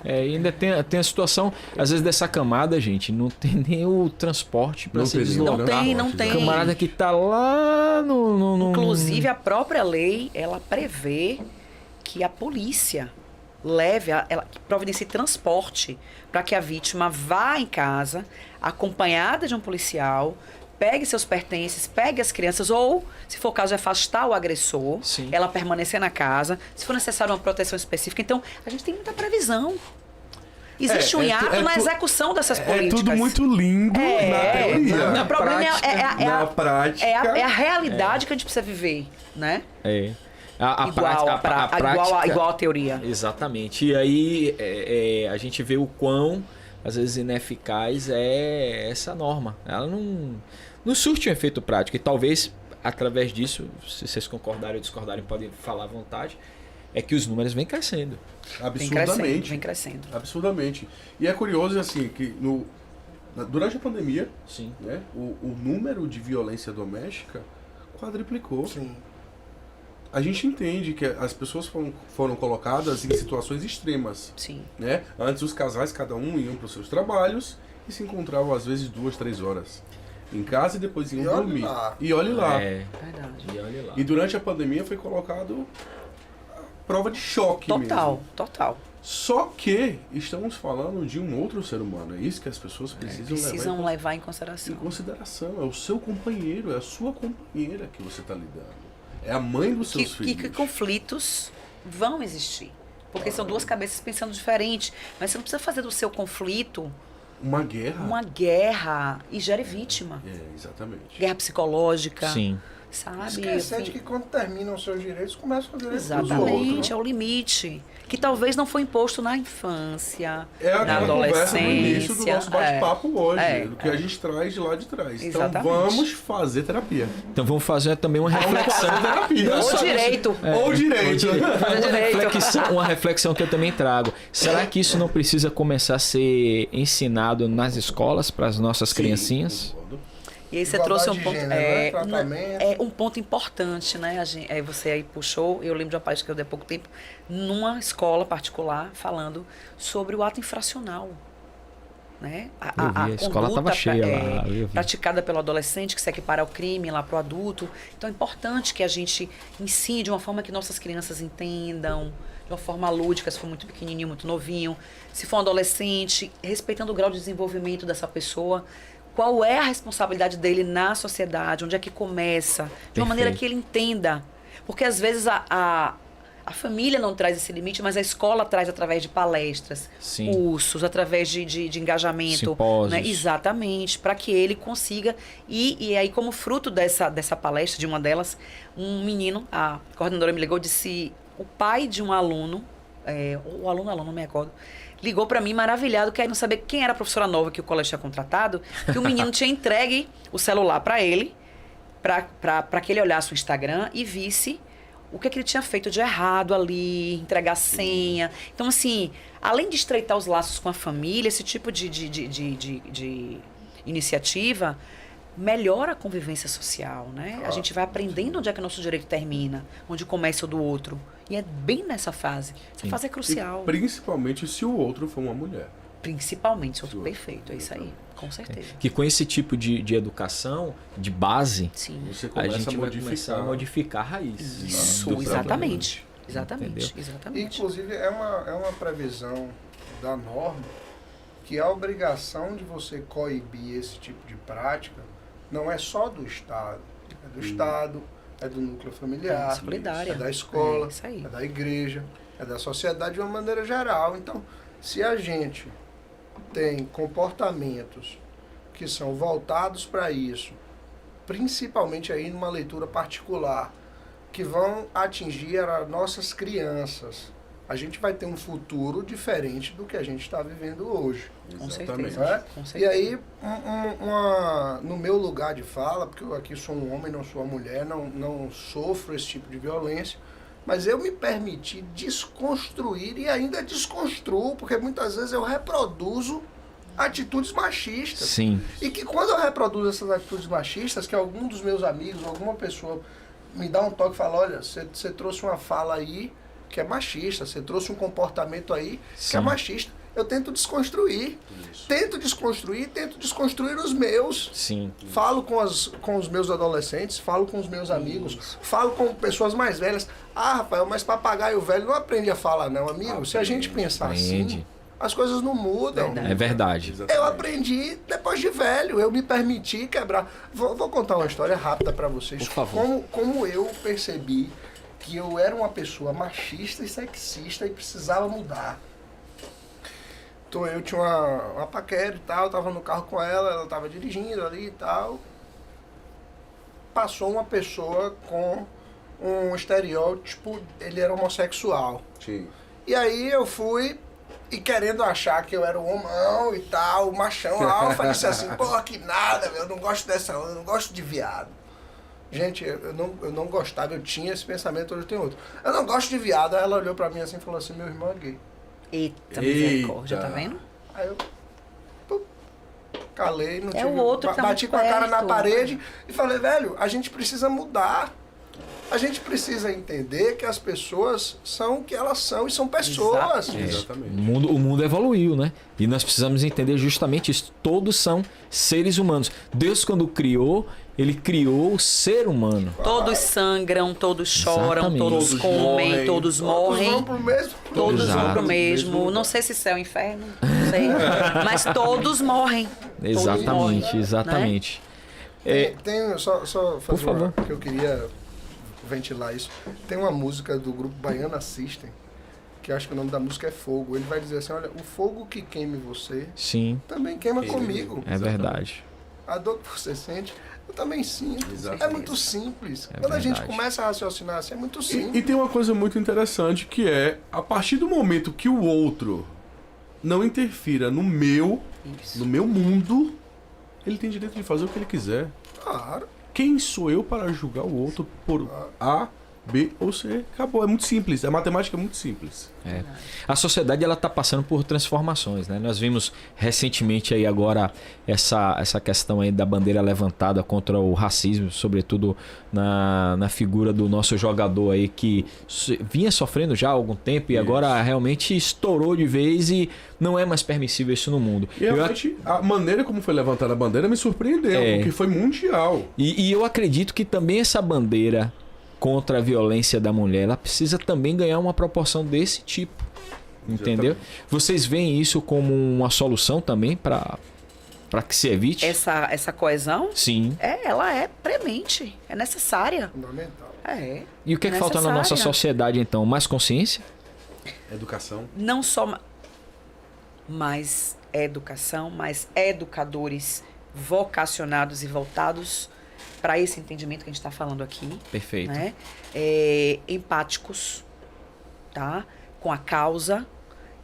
E ainda tem a situação, às vezes, dessa camada, gente, não tem nem o transporte para Não se tem nem o deslocar. Não tem. Camarada que tá lá no Inclusive, a própria lei, ela prevê que a polícia ela providencie transporte para que a vítima vá em casa, acompanhada de um policial, pegue seus pertences, pegue as crianças, ou, se for o caso, de afastar o agressor, Sim. ela permanecer na casa, se for necessário uma proteção específica. Então, a gente tem muita previsão. Existe um hiato na execução dessas políticas. É tudo muito lindo na teoria. O problema Na prática. é a realidade que a gente precisa viver, né? Igual a teoria. Exatamente. E aí a gente vê o quão, às vezes, ineficaz é essa norma. Ela não surte um efeito prático. E talvez, através disso, se vocês concordarem ou discordarem, podem falar à vontade, é que os números vêm crescendo. Absurdamente. Vem crescendo. Absurdamente. E é curioso, assim, que durante a pandemia, Sim. né, o número de violência doméstica quadriplicou. Sim. A gente entende que as pessoas foram colocadas em situações extremas. Sim. Né? Antes os casais, cada um iam para os seus trabalhos e se encontravam às vezes 2, 3 horas em casa e depois iam dormir. E olhe lá. Verdade. E olha lá. E durante a pandemia foi colocado a prova de choque mesmo. Total. Só que estamos falando de um outro ser humano. É isso que as pessoas precisam levar em em consideração. consideração. É o seu companheiro, é a sua companheira que você está lidando. É a mãe dos seus filhos. Que conflitos vão existir. Porque são duas cabeças pensando diferente. Mas você não precisa fazer do seu conflito uma guerra. E gere vítima. Exatamente. Guerra psicológica. Sim. Sabe? Esquecer de que quando terminam os seus direitos, começam os direitos dos outros. Exatamente, é o limite. Que talvez não foi imposto na infância, na aquela conversa no início do adolescência. nosso bate-papo hoje, do que a é. gente traz de lá de trás. Exatamente. Então vamos fazer terapia. Então vamos fazer também uma reflexão. terapia. Ou direito. Ou direito. Uma reflexão que eu também trago. Será que isso não precisa começar a ser ensinado nas escolas para as nossas criancinhas? Concordo. E aí você Igualdade trouxe um de ponto, gênero, tratamento. um ponto importante, né? Você aí puxou, eu lembro de uma palestra que eu dei há pouco tempo, numa escola particular, falando sobre o ato infracional. Né? A escola estava cheia lá. Praticada pelo adolescente, que se equipara ao crime lá para o adulto. Então é importante que a gente ensine de uma forma que nossas crianças entendam, de uma forma lúdica, se for muito pequenininho, muito novinho. Se for um adolescente, respeitando o grau de desenvolvimento dessa pessoa. Qual é a responsabilidade dele na sociedade? Onde é que começa? De uma maneira que ele entenda. Porque às vezes a família não traz esse limite, mas a escola traz através de palestras, cursos, através de engajamento. Simpósios. Né? Exatamente, para que ele consiga. E aí, como fruto dessa palestra, de uma delas, um menino, a coordenadora me ligou, disse, o pai de um aluno, o aluno, não me acordo, ligou para mim maravilhado, querendo saber quem era a professora nova que o colégio tinha contratado, que o menino tinha entregue o celular para ele, para que ele olhasse o Instagram e visse o que ele tinha feito de errado ali, entregar a senha. Então, assim, além de estreitar os laços com a família, esse tipo de iniciativa melhora a convivência social, né? A gente vai aprendendo onde é que o nosso direito termina, onde começa o do outro. E é bem nessa fase. Essa fase é crucial. E principalmente se o outro for uma mulher. Principalmente, se o outro perfeito, é isso aí, com certeza. Que com esse tipo de educação, de base, Sim. Você a começa gente vai começar a modificar a raiz. Isso, do exatamente. Entendeu? Exatamente. Inclusive, é uma previsão da norma que a obrigação de você coibir esse tipo de prática não é só do Estado. É do Estado, é do núcleo familiar, Solidária. é da escola, É isso aí. é da igreja, é da sociedade de uma maneira geral. Então, Se a gente tem comportamentos que são voltados para isso, principalmente aí numa leitura particular, que vão atingir as nossas crianças, a gente vai ter um futuro diferente do que a gente está vivendo hoje. Com Exatamente. certeza. Né? Com E certeza. aí, no meu lugar de fala, porque eu aqui sou um homem, não sou uma mulher, não sofro esse tipo de violência, mas eu me permiti desconstruir e ainda desconstruo, porque muitas vezes eu reproduzo atitudes machistas. Sim. E que quando eu reproduzo essas atitudes machistas, que algum dos meus amigos, alguma pessoa me dá um toque e fala, olha, você trouxe uma fala aí que é machista, você trouxe um comportamento aí que é Sim. machista. Eu tento desconstruir. Tento desconstruir os meus. Sim. Falo com os meus adolescentes, falo com os meus amigos, falo com pessoas mais velhas. Ah, Rafael, mas papagaio velho não aprende a falar não, amigo. Se a gente pensar assim, Aprende. as coisas não mudam. É verdade. Eu aprendi depois de velho, eu me permiti quebrar. Vou contar uma história rápida pra vocês. Por favor. Como eu percebi que eu era uma pessoa machista e sexista e precisava mudar. Então eu tinha uma paquera e tal, tava no carro com ela tava dirigindo ali e tal. Passou uma pessoa com um estereótipo, ele era homossexual. Sim. E aí eu fui e querendo achar que eu era o homão e tal, o machão alfa, disse assim, porra, que nada, meu, eu não gosto dessa onda, eu não gosto de viado. Gente, eu não gostava, eu tinha esse pensamento, hoje eu tenho outro. Eu não gosto de viado, aí ela olhou pra mim assim e falou assim, meu irmão é gay. Eita, misericórdia, Eita. tá vendo? Aí eu calei, não É tive, o outro que tá bati muito com a cara na perto. parede e falei, velho, a gente precisa mudar. A gente precisa entender que as pessoas são o que elas são e são pessoas. Exato. Exatamente. O mundo evoluiu, né? E nós precisamos entender justamente isso. Todos são seres humanos. Deus, quando criou, ele criou o ser humano. Todos sangram, todos choram, Exatamente. todos Todos comem, morrem. todos Todos morrem. vão pro mesmo. Todos Exato. vão pro mesmo. Mesmo Não sei se céu é inferno, não sei. Mas todos morrem. Todos morrem, Exatamente, né? exatamente. É, Tem só Por fazer favor. que eu queria ventilar isso. Tem uma música do grupo Baiana System, que eu acho que o nome da música é Fogo. Ele vai dizer assim, olha, o fogo que queime você sim, também queima Queima comigo. é verdade. A dor que você sente, eu também sinto. Exatamente. É muito simples. É Quando a gente verdade. começa a raciocinar assim, é muito simples. E tem uma coisa muito interessante que é, a partir do momento que o outro não interfira no meu mundo, ele tem direito de fazer o que ele quiser. Claro. Quem sou eu para julgar o outro por A, B ou C? Acabou, é muito simples. A matemática é muito simples. É. A sociedade ela está passando por transformações, né? Nós vimos recentemente aí agora essa questão aí da bandeira levantada contra o racismo, sobretudo na figura do nosso jogador aí que vinha sofrendo já há algum tempo e Isso. agora realmente estourou de vez e não é mais permissível isso no mundo. E realmente, a maneira como foi levantada a bandeira me surpreendeu, É. porque foi mundial. E eu acredito que também essa bandeira contra a violência da mulher, ela precisa também ganhar uma proporção desse tipo. Entendeu? Vocês veem isso como uma solução também para que se evite? Essa coesão, Sim. ela é premente, é necessária. Fundamental. É. E o que, é que falta na nossa necessária. sociedade então? Mais consciência? Educação. Não só mais educação, mas educadores vocacionados e voltados para esse entendimento que a gente está falando aqui, Perfeito. né? Empáticos, tá? Com a causa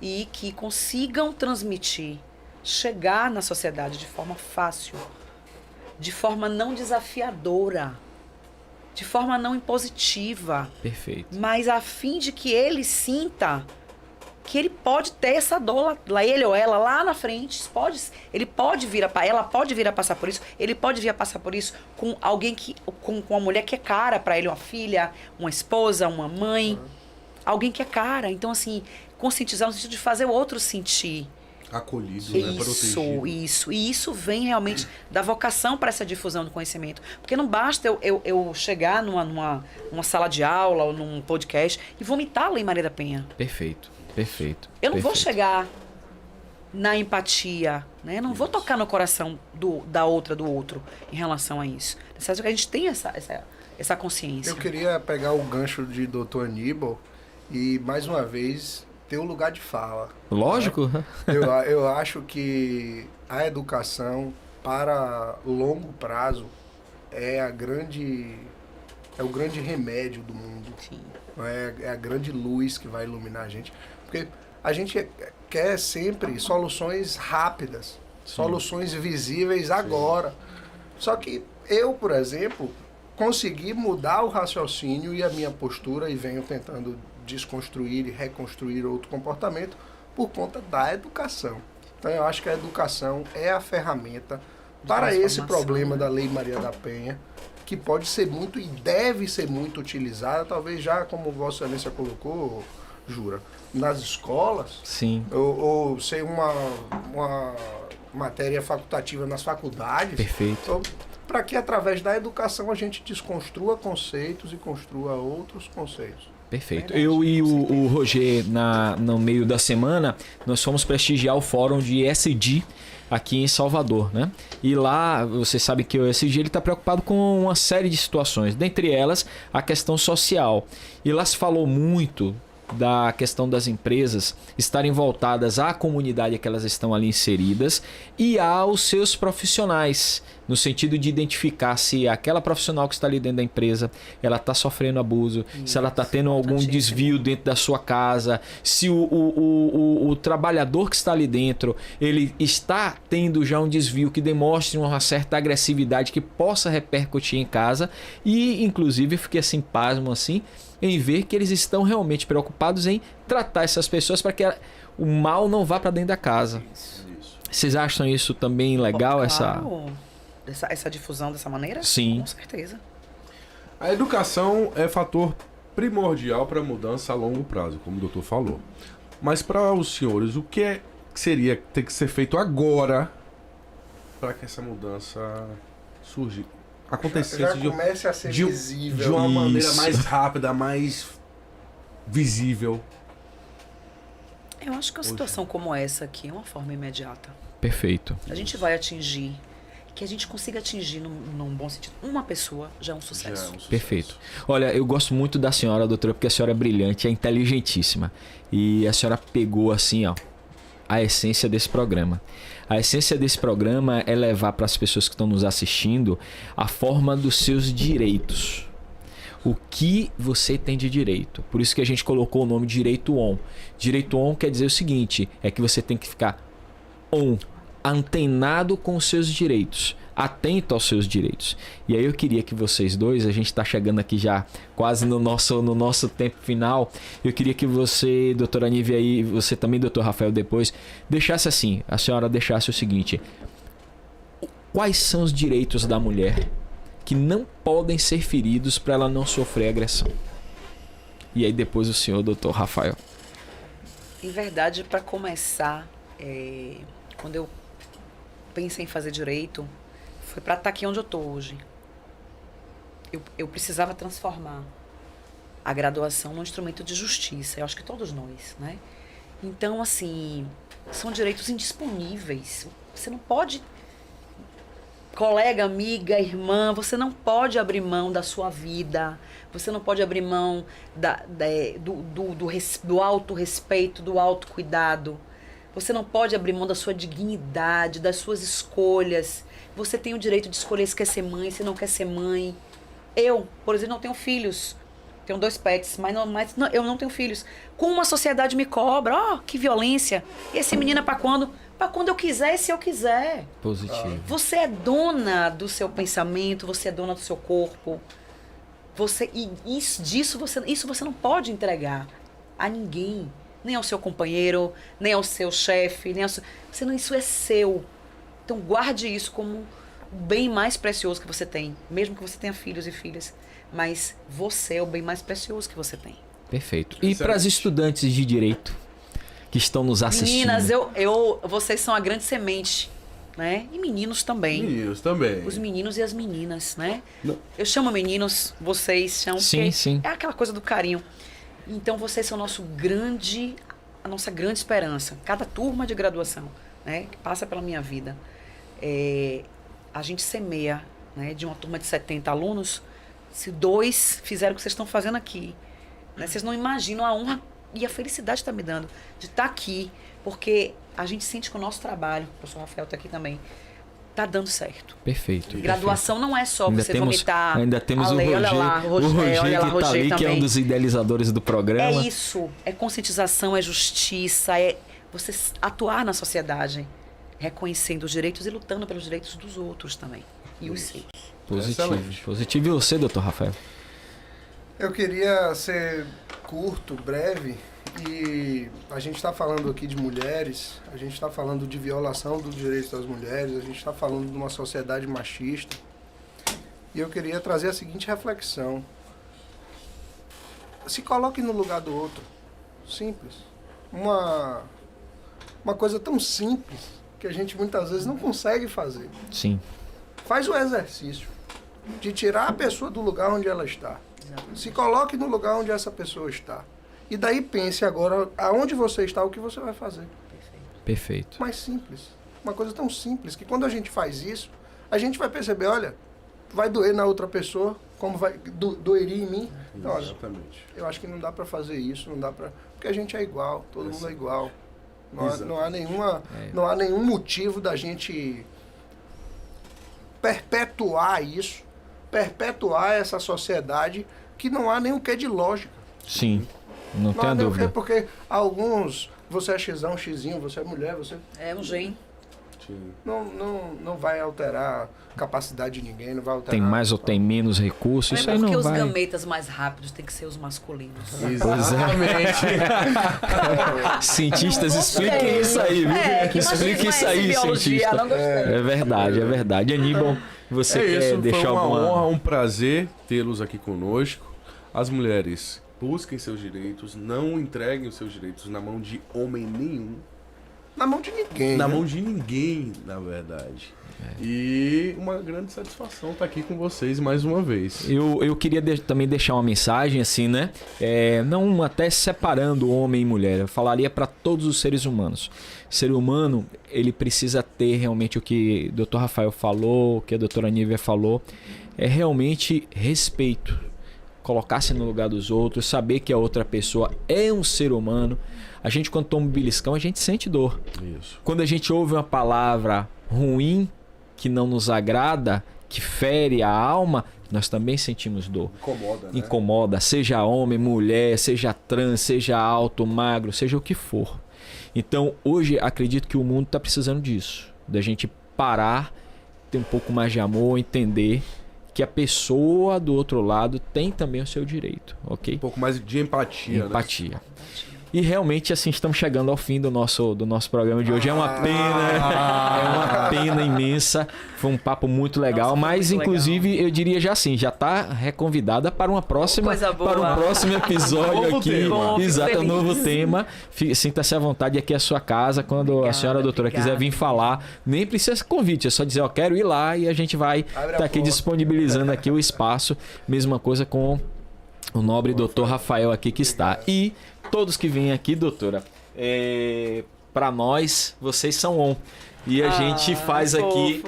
e que consigam transmitir, chegar na sociedade de forma fácil, de forma não desafiadora, de forma não impositiva, Perfeito. mas a fim de que ele sinta que ele pode ter essa dor lá, ele ou ela lá na frente, ela pode vir a passar por isso, ele pode vir a passar por isso com alguém com uma mulher que é cara para ele, uma filha, uma esposa, uma mãe, alguém que é cara. Então assim, conscientizar no sentido de fazer o outro sentir. Acolhido, né? Protegido. Isso. E isso vem realmente da vocação para essa difusão do conhecimento. Porque não basta eu chegar numa sala de aula ou num podcast e vomitar a Lei Maria da Penha. Perfeito. Eu não vou Perfeito. chegar na empatia, né? Eu não vou tocar no coração da outra, do outro em relação a isso. É necessário que a gente tenha essa consciência. Eu queria pegar o gancho de Dr. Aníbal e, mais uma vez, ter um lugar de fala. Lógico. Eu acho que a educação para longo prazo é o grande remédio do mundo. Sim. É a grande luz que vai iluminar a gente. Porque a gente quer sempre soluções rápidas, soluções visíveis agora. Só que eu, por exemplo, consegui mudar o raciocínio e a minha postura e venho tentando desconstruir e reconstruir outro comportamento por conta da educação. Então eu acho que a educação é a ferramenta para esse problema da Lei Maria da Penha, que pode ser muito e deve ser muito utilizada, talvez já como Vossa Excelência colocou, Jura, nas escolas, Sim. ou ser uma matéria facultativa nas faculdades. Perfeito. Para que através da educação a gente desconstrua conceitos e construa outros conceitos. Perfeito. Verdade, Eu e o Roger, no meio da semana, nós fomos prestigiar o fórum de ESG aqui em Salvador, né? E lá, você sabe que o ESG está preocupado com uma série de situações, dentre elas a questão social. E lá se falou muito da questão das empresas estarem voltadas à comunidade que elas estão ali inseridas e aos seus profissionais, no sentido de identificar se aquela profissional que está ali dentro da empresa, ela está sofrendo abuso, se ela está tendo algum desvio dentro da sua casa, se o trabalhador que está ali dentro, ele está tendo já um desvio que demonstre uma certa agressividade que possa repercutir em casa. E inclusive eu fiquei assim, pasmo assim, em ver que eles estão realmente preocupados em tratar essas pessoas para que o mal não vá para dentro da casa. Vocês acham isso também legal? Claro. Essa difusão dessa maneira? Sim. Com certeza. A educação é fator primordial para a mudança a longo prazo, como o doutor falou. Mas para os senhores, o que seria ter que ser feito agora para que essa mudança acontecesse Já comece a ser visível. de uma maneira Isso. mais rápida, mais visível? Eu acho que uma situação como essa aqui é uma forma imediata. Perfeito. A gente vai atingir, que a gente consiga atingir, num bom sentido, uma pessoa já é um sucesso. Perfeito. Olha, eu gosto muito da senhora, doutora, porque a senhora é brilhante, é inteligentíssima. E a senhora pegou assim, ó, a essência desse programa. A essência desse programa é levar para as pessoas que estão nos assistindo a forma dos seus direitos. O que você tem de direito. Por isso que a gente colocou o nome Direito On. Direito On quer dizer o seguinte, é que você tem que ficar on, antenado com os seus direitos, atento aos seus direitos. E aí eu queria que vocês dois, a gente está chegando aqui já quase no nosso tempo final, eu queria que você, doutora Nívia, e você também, doutor Rafael, depois, deixasse assim, a senhora deixasse o seguinte: quais são os direitos da mulher que não podem ser feridos para ela não sofrer agressão? E aí depois o senhor, doutor Rafael. Em verdade, para começar, quando eu pensei em fazer direito, foi para estar aqui onde eu estou hoje. Eu precisava transformar a graduação num instrumento de justiça. Eu acho que todos nós, né? Então, assim, são direitos indisponíveis. Você não pode, colega, amiga, irmã, você não pode abrir mão da sua vida. Você não pode abrir mão do autorrespeito, do autocuidado. Você não pode abrir mão da sua dignidade, das suas escolhas. Você tem o direito de escolher se quer ser mãe, se não quer ser mãe. Eu, por exemplo, não tenho filhos. Tenho 2 pets, mas eu não tenho filhos. Como uma sociedade me cobra, que violência. E esse menino é pra quando? Pra quando eu quiser e se eu quiser. Positivo. Você é dona do seu pensamento, você é dona do seu corpo. Isso você não pode entregar a ninguém. Nem ao seu companheiro, nem ao seu chefe, isso é seu. Então guarde isso como o bem mais precioso que você tem, mesmo que você tenha filhos e filhas, mas você é o bem mais precioso que você tem. Perfeito. E para as estudantes de direito que estão nos assistindo? Meninas, vocês são a grande semente, né? E meninos também. Meninos também. Os meninos e as meninas, né? Não. Eu chamo meninos, vocês chamam, Sim, sim. é aquela coisa do carinho. Então vocês são a nossa grande esperança. Cada turma de graduação, né, que passa pela minha vida, a gente semeia, né, de uma turma de 70 alunos, se 2 fizeram o que vocês estão fazendo aqui, né, vocês não imaginam a honra E a felicidade está me dando de estar aqui, porque a gente sente que o nosso trabalho, o professor Rafael está aqui também, está dando certo. Perfeito. Graduação não é só Ainda você temos, vomitar. ainda temos a lei, o Roger, olha lá, o Roger olha lá, que tá Roger ali, que é um também. dos idealizadores do programa. É isso, é conscientização, é justiça, é você atuar na sociedade, reconhecendo os direitos e lutando pelos direitos dos outros também. E os seus. Positivo. Excelente. Positivo. E você, doutor Rafael? Eu queria ser curto, breve, e a gente está falando aqui de mulheres, a gente está falando de violação dos direitos das mulheres, a gente está falando de uma sociedade machista, e eu queria trazer a seguinte reflexão. Se coloque no lugar do outro. Simples. Uma coisa tão simples que a gente muitas vezes não consegue fazer. Sim. Faz o exercício de tirar a pessoa do lugar onde ela está. Se coloque no lugar onde essa pessoa está. E daí pense agora aonde você está, o que você vai fazer. Perfeito. Mais simples. Uma coisa tão simples que quando a gente faz isso, a gente vai perceber, olha, vai doer na outra pessoa, como vai doeria em mim. Então, olha, Exatamente. eu acho que não dá para fazer isso, não dá para, porque a gente é igual, todo mundo é igual. Não há nenhum motivo da gente perpetuar isso, perpetuar essa sociedade que não há nenhum quê de lógica. Sim. Não Não tenha há nenhum quê, dúvida. porque alguns, você é xizão, xizinho, você é mulher, você É um gen. Sim. não vai alterar a capacidade de ninguém, não vai alterar. Tem mais ou tem menos recursos, Não isso é aí porque não os vai. gametas mais rápidos têm que ser os masculinos. Exatamente. Cientistas, expliquem isso aí, viu? que Expliquem isso aí, cientista. não gostei. É verdade, é verdade. Aníbal, você É quer isso, deixar foi uma alguma... honra, um prazer tê-los aqui conosco. As mulheres, busquem seus direitos, não entreguem os seus direitos na mão de homem nenhum. Na mão de ninguém. Na né? mão de ninguém, na verdade. E uma grande satisfação estar aqui com vocês mais uma vez. Eu queria também deixar uma mensagem assim, né? Não até separando homem e mulher. Eu falaria para todos os seres humanos. O ser humano, ele precisa ter realmente o que o Dr. Rafael falou, o que a doutora Nívia falou, é realmente respeito. Colocar-se no lugar dos outros, saber que a outra pessoa é um ser humano. A gente, quando toma um beliscão, a gente sente dor. Isso. Quando a gente ouve uma palavra ruim, que não nos agrada, que fere a alma, nós também sentimos dor. Incomoda, né? Incomoda, seja homem, mulher, seja trans, seja alto, magro, seja o que for. Então, hoje, acredito que o mundo está precisando disso. Da gente parar, ter um pouco mais de amor, entender que a pessoa do outro lado tem também o seu direito, ok? Um pouco mais de empatia, Empatia. E realmente, assim, estamos chegando ao fim do nosso programa de hoje. É uma pena imensa. Foi um papo muito legal, Nossa, mas muito inclusive eu diria já assim, já está reconvidada para uma próxima, Coisa boa. para um próximo episódio Novo aqui. tema. Bom, Exato, fico um novo feliz. tema. Sinta-se à vontade, aqui é a sua casa. Quando a Obrigada, senhora doutora quiser vir falar, nem precisa convite, é só dizer, ó, quero ir lá e a gente vai Abre a estar aqui porta. disponibilizando aqui o espaço. Mesma coisa com o nobre doutor Rafael aqui que está. E todos que vêm aqui, doutora, para nós, vocês são on. E a gente faz aqui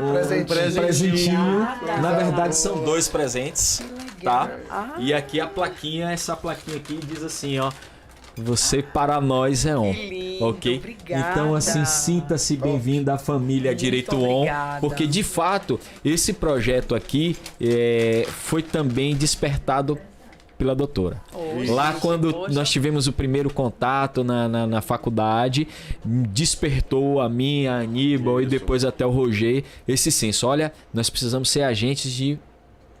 um presentinho. Obrigada. Na verdade, são 2 presentes, tá? Ah. E aqui a plaquinha, essa plaquinha aqui diz assim, ó. Você para nós é on. Que lindo, Ok? obrigada. Então, assim, sinta-se bem-vindo à família Muito Direito On. obrigada. Porque, de fato, esse projeto aqui foi também despertado pela doutora. Hoje, Lá quando poxa. nós tivemos o primeiro contato na faculdade, despertou a mim, a Aníbal e Isso. depois até o Roger esse senso. Olha, nós precisamos ser agentes de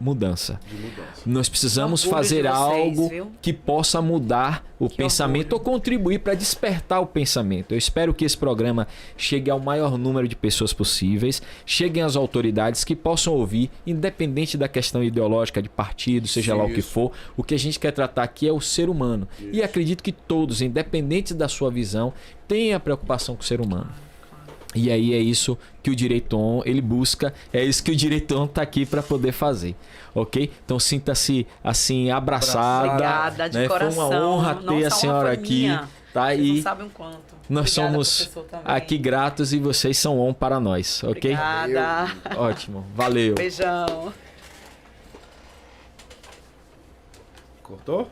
mudança. De mudança. Nós precisamos Orgulho fazer de vocês, algo viu? que possa mudar o pensamento ou contribuir para despertar o pensamento. Eu espero que esse programa chegue ao maior número de pessoas possíveis, cheguem às autoridades que possam ouvir, independente da questão ideológica de partido, seja lá o que Isso. for. O que a gente quer tratar aqui é o ser humano. E acredito que todos, independente da sua visão, tenham a preocupação com o ser humano. E aí é isso que o Direito On ele busca, é isso que o Direito On está aqui para poder fazer, ok? Então sinta-se assim abraçada. Obrigada, de né? Foi coração. uma honra ter Nossa, a honra senhora foi aqui, minha. tá? Vocês E não sabem o quanto. nós Obrigada, somos professor, também. aqui gratos e vocês são on para nós, ok? Obrigada. Ótimo, valeu. Beijão. Cortou?